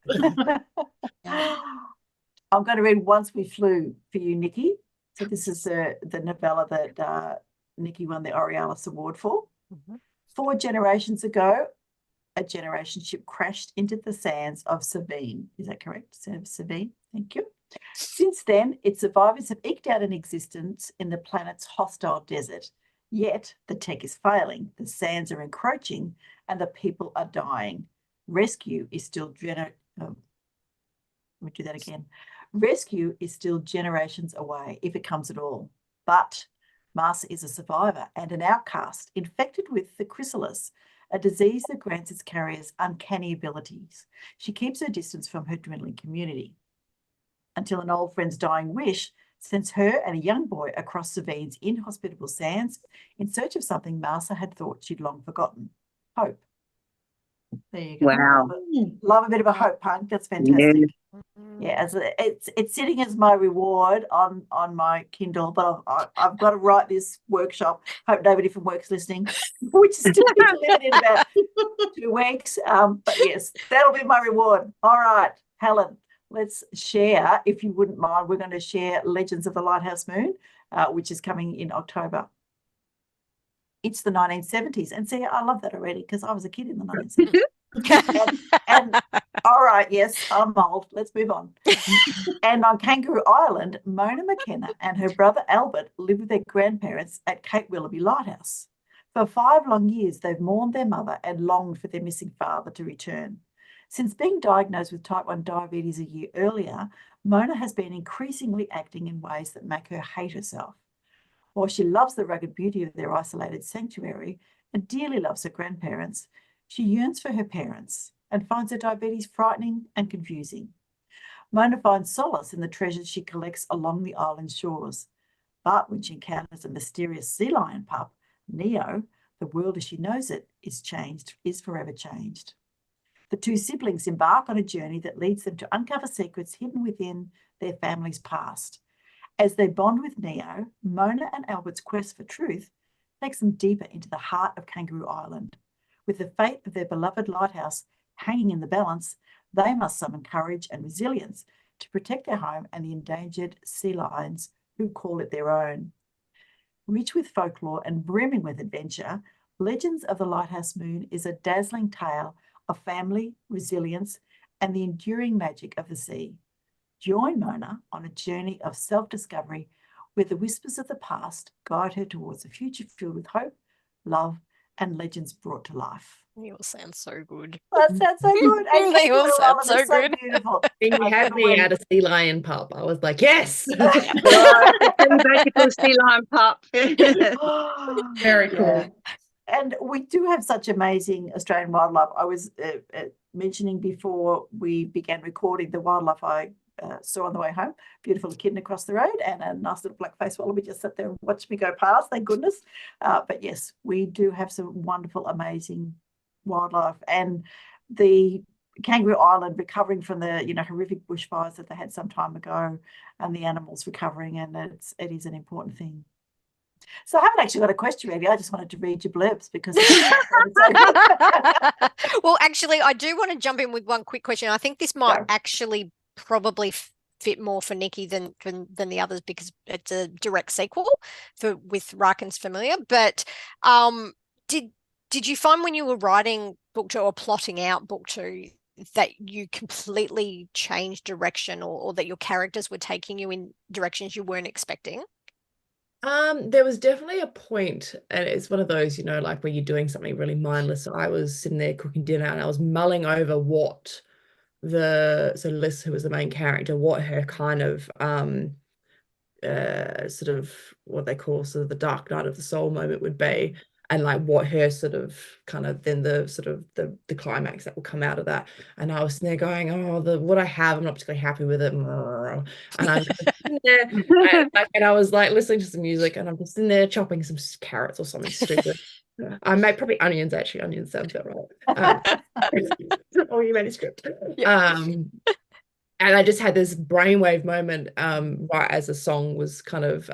I'm going to read Once We Flew for you, Nikki. So this is the novella that Nikki won the Aurealis Award for. 4 generations ago, a generation ship crashed into the sands of Sabine. Is that correct? Sabine, thank you. Since then, its survivors have eked out an existence in the planet's hostile desert. Yet the tech is failing, the sands are encroaching, and the people are dying. Rescue is still Rescue is still generations away, if it comes at all. But Marcia is a survivor and an outcast, infected with the chrysalis, a disease that grants its carriers uncanny abilities. She keeps her distance from her dwindling community until an old friend's dying wish sends her and a young boy across Sabine's inhospitable sands in search of something Marcia had thought she'd long forgotten: hope. There you go. Wow. Love a bit of a hope punk. That's fantastic. Yeah, it's sitting as my reward on my Kindle, but I've got to write this workshop. Hope nobody from work's listening, which is still delivered in about 2 weeks. But yes, that'll be my reward. All right, Helen, let's share, if you wouldn't mind. We're going to share Legends of the Lighthouse Moon, which is coming in October. It's the 1970s. And see, I love that already because I was a kid in the 1970s. and all right, yes, I'm old. Let's move on. And on Kangaroo Island, Mona McKenna and her brother Albert live with their grandparents at Cape Willoughby Lighthouse. For 5 long years, they've mourned their mother and longed for their missing father to return. Since being diagnosed with type 1 diabetes a year earlier, Mona has been increasingly acting in ways that make her hate herself. While she loves the rugged beauty of their isolated sanctuary and dearly loves her grandparents, she yearns for her parents and finds her diabetes frightening and confusing. Mona finds solace in the treasures she collects along the island's shores. But when she encounters a mysterious sea lion pup, Neo, the world as she knows it is forever changed. The 2 siblings embark on a journey that leads them to uncover secrets hidden within their family's past. As they bond with Neo, Mona and Albert's quest for truth takes them deeper into the heart of Kangaroo Island. With the fate of their beloved lighthouse hanging in the balance, they must summon courage and resilience to protect their home and the endangered sea lions who call it their own. Rich with folklore and brimming with adventure, Legends of the Lighthouse Moon is a dazzling tale of family, resilience, and the enduring magic of the sea. Join Mona on a journey of self-discovery where the whispers of the past guide her towards a future filled with hope, love, and legends brought to life. You all sound so good. That sounds so good. And They all sound so good. Beautiful. You had me at a sea lion pup. I was like, yes. Magical sea lion pup. Very cool. Yeah. And we do have such amazing Australian wildlife. I was mentioning before we began recording the wildlife I saw on the way home. Beautiful echidna across the road and a nice little black-faced wallaby just sat there and watched me go past, thank goodness. But yes, we do have some wonderful, amazing wildlife. And the Kangaroo Island recovering from the horrific bushfires that they had some time ago, and the animals recovering, and it is an important thing. So I haven't actually got a question, really. I just wanted to read your blurbs because. Well, actually, I do want to jump in with one quick question. I think this might actually probably fit more for Nikki than the others because it's a direct sequel with Raken's Familiar. But did you find when you were writing book 2 or plotting out book 2 that you completely changed direction or that your characters were taking you in directions you weren't expecting? There was definitely a point, and it's one of those, like where you're doing something really mindless. So I was sitting there cooking dinner and I was mulling over what Liz, who was the main character, what her kind of sort of what they call sort of the dark night of the soul moment would be, and like what her sort of kind of then the sort of the climax that will come out of that. And I was sitting there going, what I have, I'm not particularly happy with it. And I'm just sitting there and I was like listening to some music and I'm just in there chopping some carrots or something stupid. I made probably onions, actually. Onions sounds about right. Or your manuscript. And I just had this brainwave moment right as a song was kind of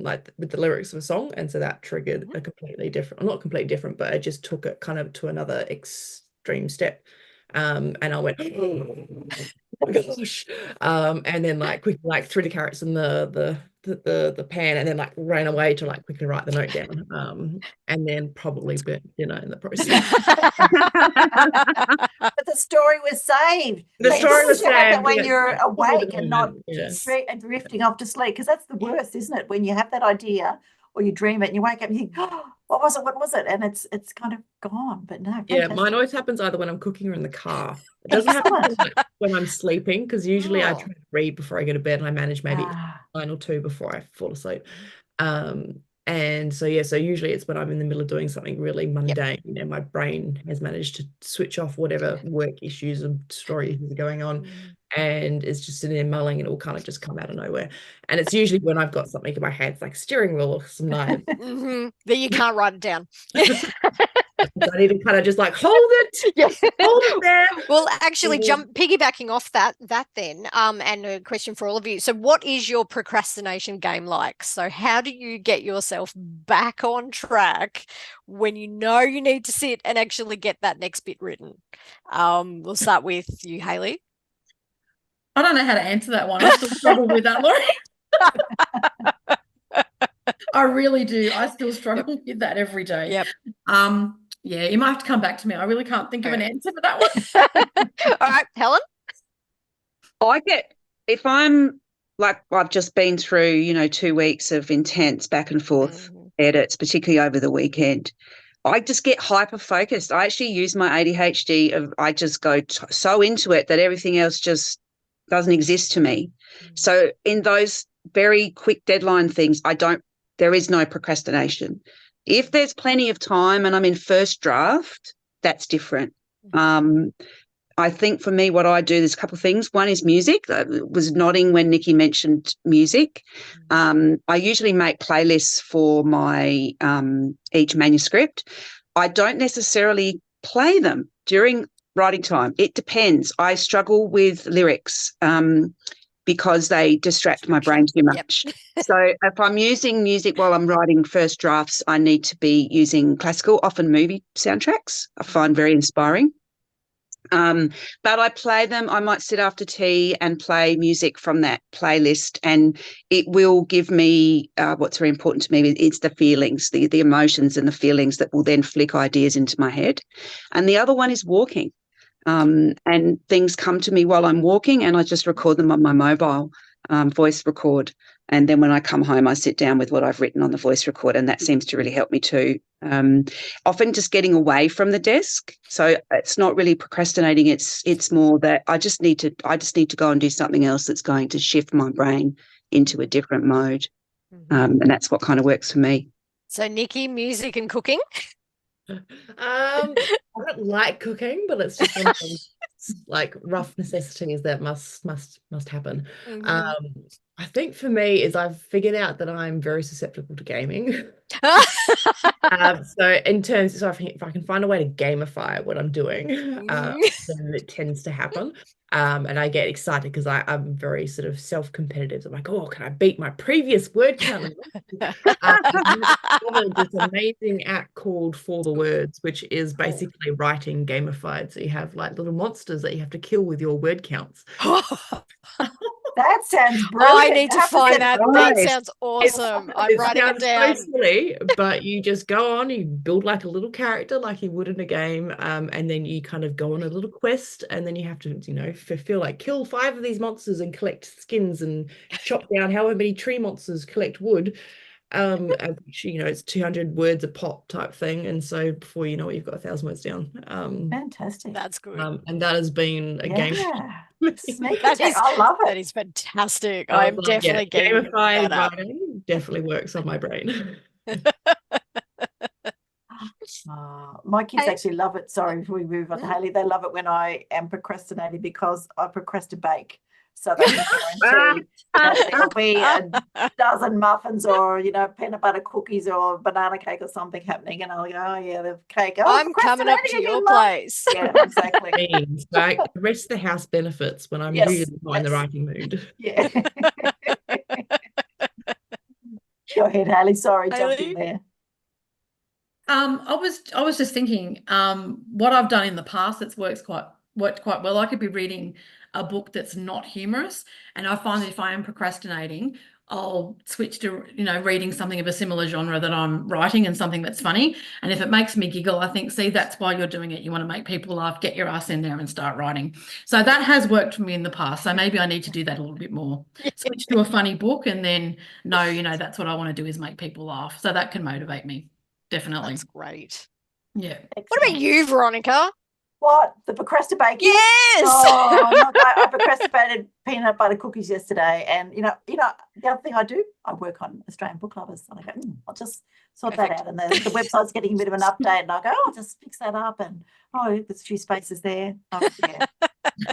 like with the lyrics of a song. And so that triggered a completely different, not completely different, but it just took it kind of to another extreme step. And I went, oh my gosh. And then like quickly like threw the carrots in the pan and then like ran away to like quickly write the note down. And then probably burnt dinner in the process. But the story was saved. The story was saved when you're awake and not drifting off to sleep, because that's the worst, isn't it? When you have that idea or you dream it and you wake up and you think, oh, what was it? And it's kind of gone. But no, fantastic. Yeah, mine always happens either when I'm cooking or in the car. It doesn't happen when I'm sleeping, because usually I try to read before I go to bed and I manage maybe 9 or 2 before I fall asleep. And so usually it's when I'm in the middle of doing something really mundane and my brain has managed to switch off whatever work issues and story issues are going on, and it's just sitting there mulling and it will kind of just come out of nowhere. And it's usually when I've got something in my hands like steering wheel or some knives that you can't write it down. I need to kind of just like hold it there. Well, actually, piggybacking off that then, and a question for all of you. So what is your procrastination game like? So how do you get yourself back on track when you know you need to sit and actually get that next bit written? We'll start with you, Hayley. I don't know how to answer that one. I still struggle with that, Laurie. I really do. I still struggle with that every day. Yep. Yeah, you might have to come back to me. I really can't think of an answer for that one. All right, Helen? If I'm like, I've just been through, 2 weeks of intense back and forth edits, particularly over the weekend, I just get hyper focused. I actually use my ADHD. I just go so into it that everything else just doesn't exist to me. So in those very quick deadline things, there is no procrastination. If there's plenty of time and I'm in first draft, that's different. I think for me, what I do, there's a couple of things. One is music. I was nodding when Nikki mentioned music. I usually make playlists for my each manuscript. I don't necessarily play them during writing time. It depends. I struggle with lyrics because they distract my brain too much. So if I'm using music while I'm writing first drafts, I need to be using classical, often movie soundtracks. I find very inspiring. But I play them. I might sit after tea and play music from that playlist, and it will give me what's very important to me is the feelings, the emotions and the feelings that will then flick ideas into my head. And the other one is walking. And things come to me while I'm walking and I just record them on my mobile voice record. And then when I come home, I sit down with what I've written on the voice record, and that seems to really help me too. Often just getting away from the desk. So it's not really procrastinating. It's more that I just need to go and do something else that's going to shift my brain into a different mode. And that's what kind of works for me. So Nikki, music and cooking? I don't like cooking, but it's just one of those like rough necessities that must happen. Mhm. I think for me is I've figured out that I'm very susceptible to gaming. So if I can find a way to gamify what I'm doing, then it tends to happen. And I get excited because I'm very sort of self-competitive. I'm like, oh, can I beat my previous word count? Discovered this amazing app called For the Words, which is basically writing gamified. So you have like little monsters that you have to kill with your word counts. That sounds brilliant. I need to find that. That Nice. sounds awesome. I'm writing it sounds down. so silly, but you just go on, you build like a little character like you would in a game, and then you kind of go on a little quest, and then you have to, feel like kill 5 of these monsters and collect skins and chop down however many tree monsters, collect wood. It's 200 words a pop type thing, and so before you know it, you've got 1,000 words down. Fantastic. That's good. And that has been a game. Sneak That attack. is- I love That it. is fantastic. I I'm was like, definitely gaming gamified that up. writing definitely works on my brain. My kids Hey. actually love it. Sorry, before we move on to Hayley, they love it when I am procrastinating because I procrastinate. So they can guarantee that there'll be a dozen muffins or, peanut butter cookies or banana cake or something happening. And I'll go, oh, yeah, the cake. Oh, I'm coming up to procrastinating your again, Mum. place. Yeah, exactly. Means, like, the rest of the house benefits when I'm Yes, really not in the yes. writing mood. Yeah. Go ahead, Hayley. Sorry, jumped in Hayley? there. I was just thinking, what I've done in the past that's worked quite well. I could be reading a book that's not humorous, and I find that if I am procrastinating, I'll switch to reading something of a similar genre that I'm writing and something that's funny. And if it makes me giggle, I think, see, that's why you're doing it. You want to make people laugh. Get your ass in there and start writing. So that has worked for me in the past. So maybe I need to do that a little bit more. Switch to a funny book, and then that's what I want to do is make people laugh. So that can motivate me. Definitely. That's great. Yeah. What about you, Veronica? What? The procrastinating? Yes. Oh, look, I procrastinated peanut butter cookies yesterday. And, the other thing I do, I work on Australian Book Lovers. And I go, I'll just sort that out. And the website's getting a bit of an update. And I go, I'll just fix that up. And, there's a few spaces there. Oh, yeah.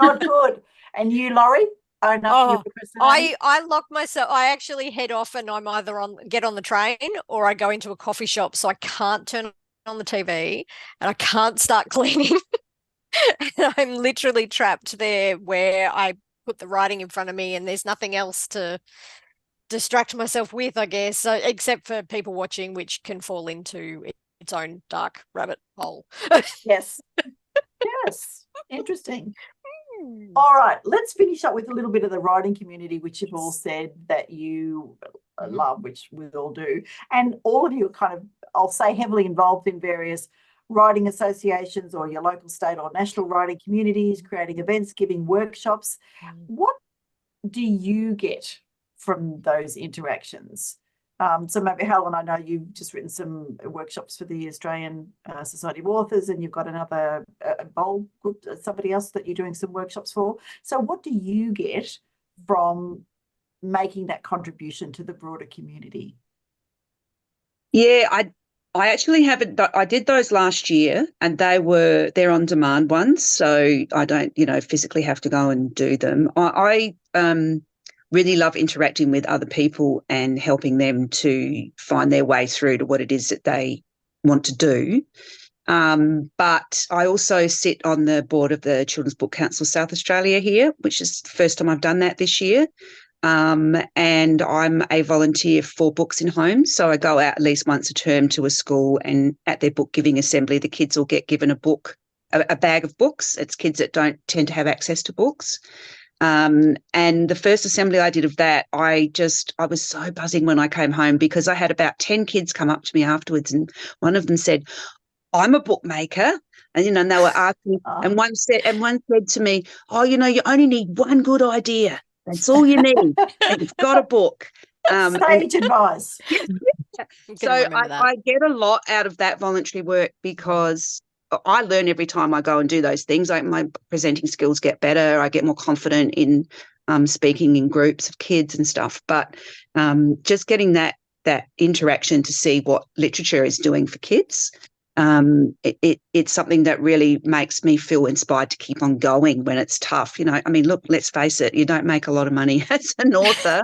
Not good. And you, Laurie? I lock myself. I actually head off and I'm either get on the train or I go into a coffee shop, so I can't turn on the TV and I can't start cleaning. And I'm literally trapped there where I put the writing in front of me and there's nothing else to distract myself with, I guess, so, except for people watching, which can fall into its own dark rabbit hole. Yes. Yes. Interesting. All right, let's finish up with a little bit of the writing community, which you've all said that you love, which we all do. And all of you are kind of, I'll say, heavily involved in various writing associations or your local, state or national writing communities, creating events, giving workshops. What do you get from those interactions? So maybe, Helen, I know you've just written some workshops for the Australian Society of Authors, and you've got another bold group, somebody else that you're doing some workshops for. So what do you get from making that contribution to the broader community? Yeah, I actually haven't. I did those last year, and they're on demand ones, so I don't physically have to go and do them. I really love interacting with other people and helping them to find their way through to what it is that they want to do. But I also sit on the board of the Children's Book Council South Australia here, which is the first time I've done that this year. And I'm a volunteer for Books in Homes. So I go out at least once a term to a school, and at their book giving assembly, the kids will get given a bag of books. It's kids that don't tend to have access to books. And the first assembly I did of that, I was so buzzing when I came home, because I had about 10 kids come up to me afterwards, and one of them said, I'm a bookmaker. And, and they were asking, and one said to me, oh, you only need one good idea. That's all you need. And you've got a book. Sage advice. So I get a lot out of that voluntary work, because I learn every time I go and do those things. My presenting skills get better. I get more confident in speaking in groups of kids and stuff. But just getting that interaction to see what literature is doing for kids it's something that really makes me feel inspired to keep on going when it's tough. You know, I mean, look, let's face it, you don't make a lot of money as an author.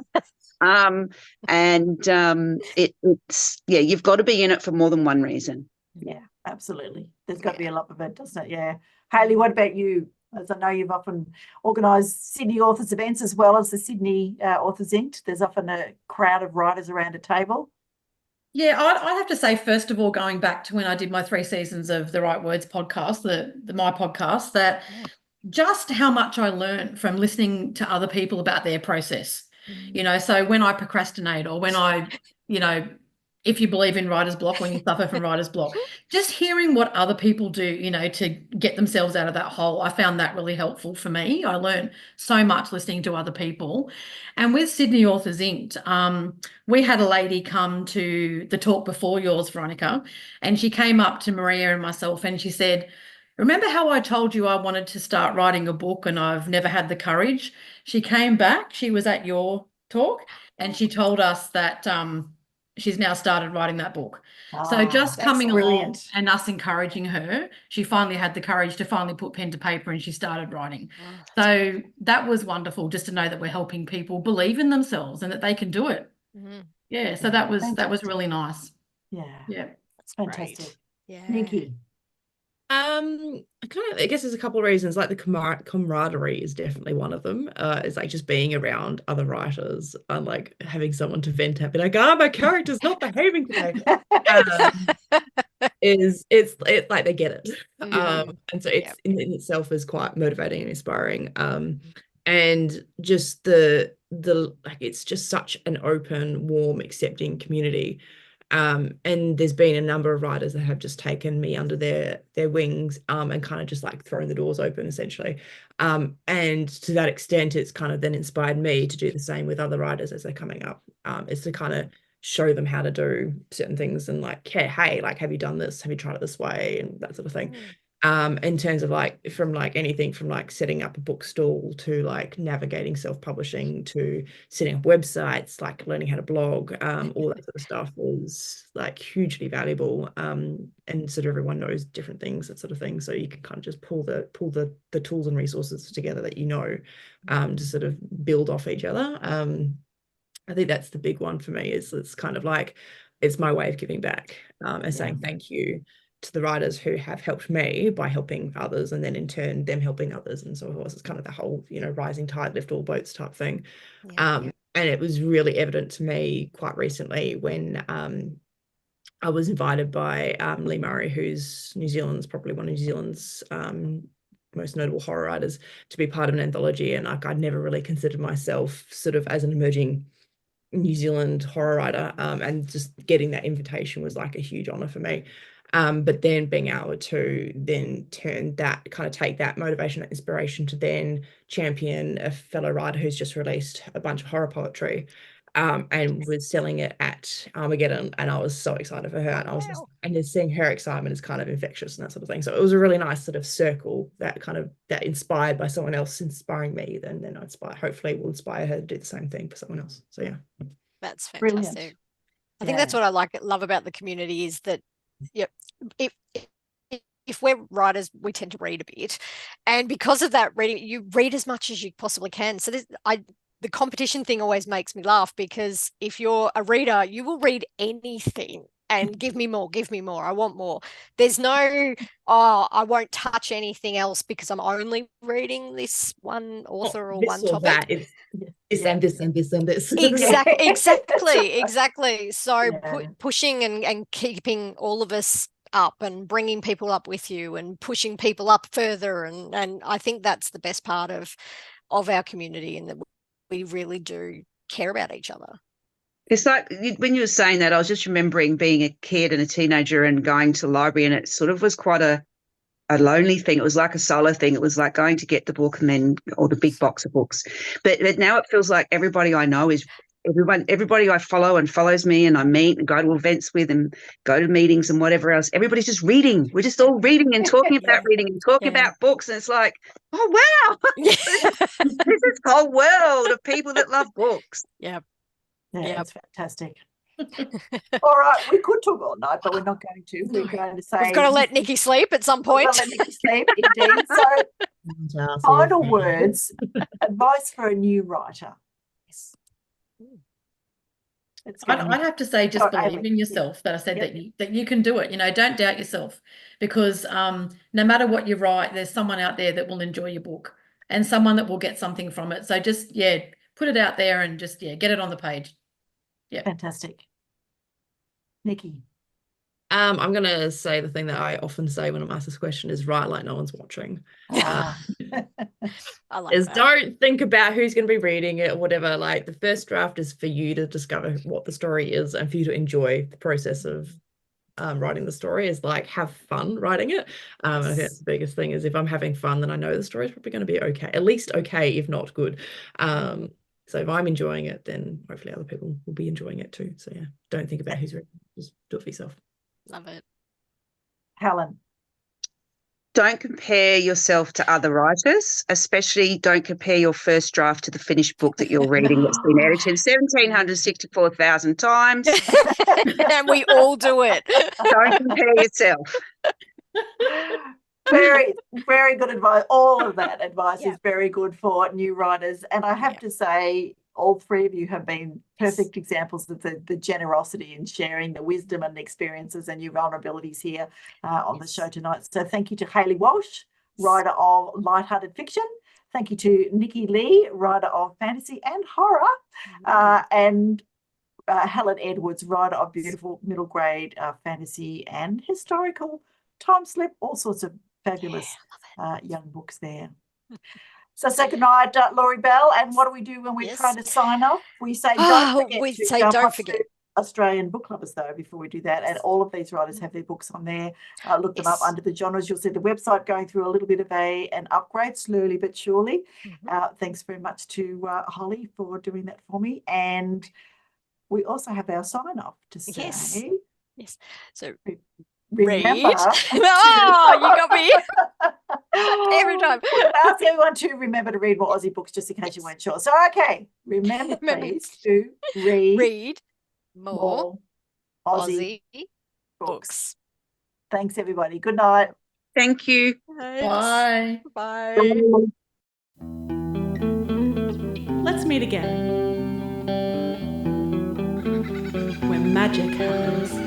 It's you've got to be in it for more than one reason. Yeah, absolutely. There's got to be a lot of it, doesn't it? Yeah. Hayley, what about you? As I know you've often organised Sydney Authors events as well as the Sydney Authors Inc. There's often a crowd of writers around a table. Yeah, I have to say, first of all, going back to when I did my 3 seasons of the Right Words podcast, my podcast, that just how much I learned from listening to other people about their process. You know, so when I procrastinate, or when I, you know, if you believe in writer's block, when you suffer from writer's block, just hearing what other people do, you know, to get themselves out of that hole, I found that really helpful for me. I learned so much listening to other people. And with Sydney Authors Inc., we had a lady come to the talk before yours, Veronica, and she came up to Maria and myself and she said, "Remember how I told you I wanted to start writing a book and I've never had the courage?" She came back, she was at your talk, and she told us that she's now started writing that book. So just coming along and us encouraging her, she finally had the courage to finally put pen to paper and she started writing. So that was wonderful, just to know that we're helping people believe in themselves and that they can do it. Yeah, so that was really nice. Yeah, that's fantastic. Great. Yeah. Nikky. I guess there's a couple of reasons. Like the camaraderie is definitely one of them. It's like just being around other writers and like having someone to vent at, be like, my character's not behaving today. It's like they get it. And so it's in itself is quite motivating and inspiring. And just the like, it's just such an open, warm, accepting community. And there's been a number of writers that have just taken me under their wings and kind of just like thrown the doors open essentially. And to that extent, it's kind of then inspired me to do the same with other writers as they're coming up. It's to kind of show them how to do certain things and like, hey, like, have you done this? Have you tried it this way? And that sort of thing. In terms of like, from like anything from like setting up a bookstall to like navigating self-publishing to setting up websites, like learning how to blog, all that sort of stuff is like hugely valuable. And sort of everyone knows different things, that sort of thing. So you can kind of just pull the tools and resources together that you know, to sort of build off each other. I think that's the big one for me. Is it's kind of like, it's my way of giving back and saying thank you to the writers who have helped me by helping others, and then in turn them helping others, and so forth. It's kind of the whole, you know, rising tide lift all boats type thing. And it was really evident to me quite recently when I was invited by Lee Murray, who's probably one of New Zealand's most notable horror writers, to be part of an anthology. And like, I'd never really considered myself sort of as an emerging New Zealand horror writer, and just getting that invitation was like a huge honor for me. But then being able to then take that motivation, that inspiration to then champion a fellow writer who's just released a bunch of horror poetry, and was selling it at Armageddon, and I was so excited for her, and I was just seeing her excitement is kind of infectious and that sort of thing. So it was a really nice sort of circle that inspired by someone else inspiring me, then hopefully will inspire her to do the same thing for someone else. So that's fantastic. Brilliant. I think that's what I love about the community is that if we're writers, we tend to read a bit, and because of that reading, you read as much as you possibly can. So the competition thing always makes me laugh, because if you're a reader, you will read anything and give me more, I want more. There's no, I won't touch anything else because I'm only reading this one author or one topic. That is this and this and this and this. Exactly. So pushing and keeping all of us up and bringing people up with you and pushing people up further. And I think that's the best part of our community, and that we really do care about each other. It's like when you were saying that, I was just remembering being a kid and a teenager and going to the library, and it sort of was quite a lonely thing. It was like a solo thing. It was like going to get the book and then, or the big box of books. But now it feels like everybody I know is everybody I follow and follows me, and I meet and go to events with and go to meetings and whatever else. Everybody's just reading. We're just all reading and talking about reading and talking about books. And it's like, oh, wow, this is a whole world of people that love books. Yeah, it's fantastic. All right, we could talk all night, but we're not going to. We're going to say We've got to let Nikki sleep at some we've point. got to let Nikki sleep, indeed. So, final words, advice for a new writer. Yes. I'd have to say just believe Hayley. in yourself. That I said Yep. that you can do it. You know, don't doubt yourself, because no matter what you write, there's someone out there that will enjoy your book and someone that will get something from it. So just put it out there and just get it on the page. Yeah. Fantastic. Nikki. I'm going to say the thing that I often say when I'm asked this question is write like no one's watching. Ah. I like that. Don't think about who's going to be reading it or whatever. Like, the first draft is for you to discover what the story is and for you to enjoy the process of writing the story. Is like, have fun writing it. I think that's the biggest thing, is if I'm having fun, then I know the story is probably going to be okay, at least okay, if not good. So if I'm enjoying it, then hopefully other people will be enjoying it too. So don't think about who's reading, just do it for yourself. Love it. Helen. Don't compare yourself to other writers, especially don't compare your first draft to the finished book that you're reading that's been edited 1,764,000 times. And we all do it. Don't compare yourself. Very, very good advice. All of that advice is very good for new writers. And I have to say, all three of you have been perfect examples of the generosity in sharing the wisdom and experiences and your vulnerabilities here on the show tonight. So thank you to Hayley Walsh, writer of lighthearted fiction. Thank you to Nikky Lee, writer of fantasy and horror, and Helen Edwards, writer of beautiful middle grade fantasy and historical, time slip, all sorts of fabulous young books there. So say good night, Laurie Bell. And what do we do when we're trying to sign off? We say don't forget. Australian book lovers, though, before we do that. And all of these writers have their books on there. Look them up under the genres. You'll see the website going through a little bit of an upgrade, slowly but surely. Thanks very much to Holly for doing that for me. And we also have our sign off to say. Yes. So remember. You got me. Every time. Ask everyone to remember to read more Aussie books, just in case you weren't sure. So, okay, remember please to read more Aussie books. Thanks, everybody. Good night. Thank you. Bye. Bye. Let's meet again, where magic happens.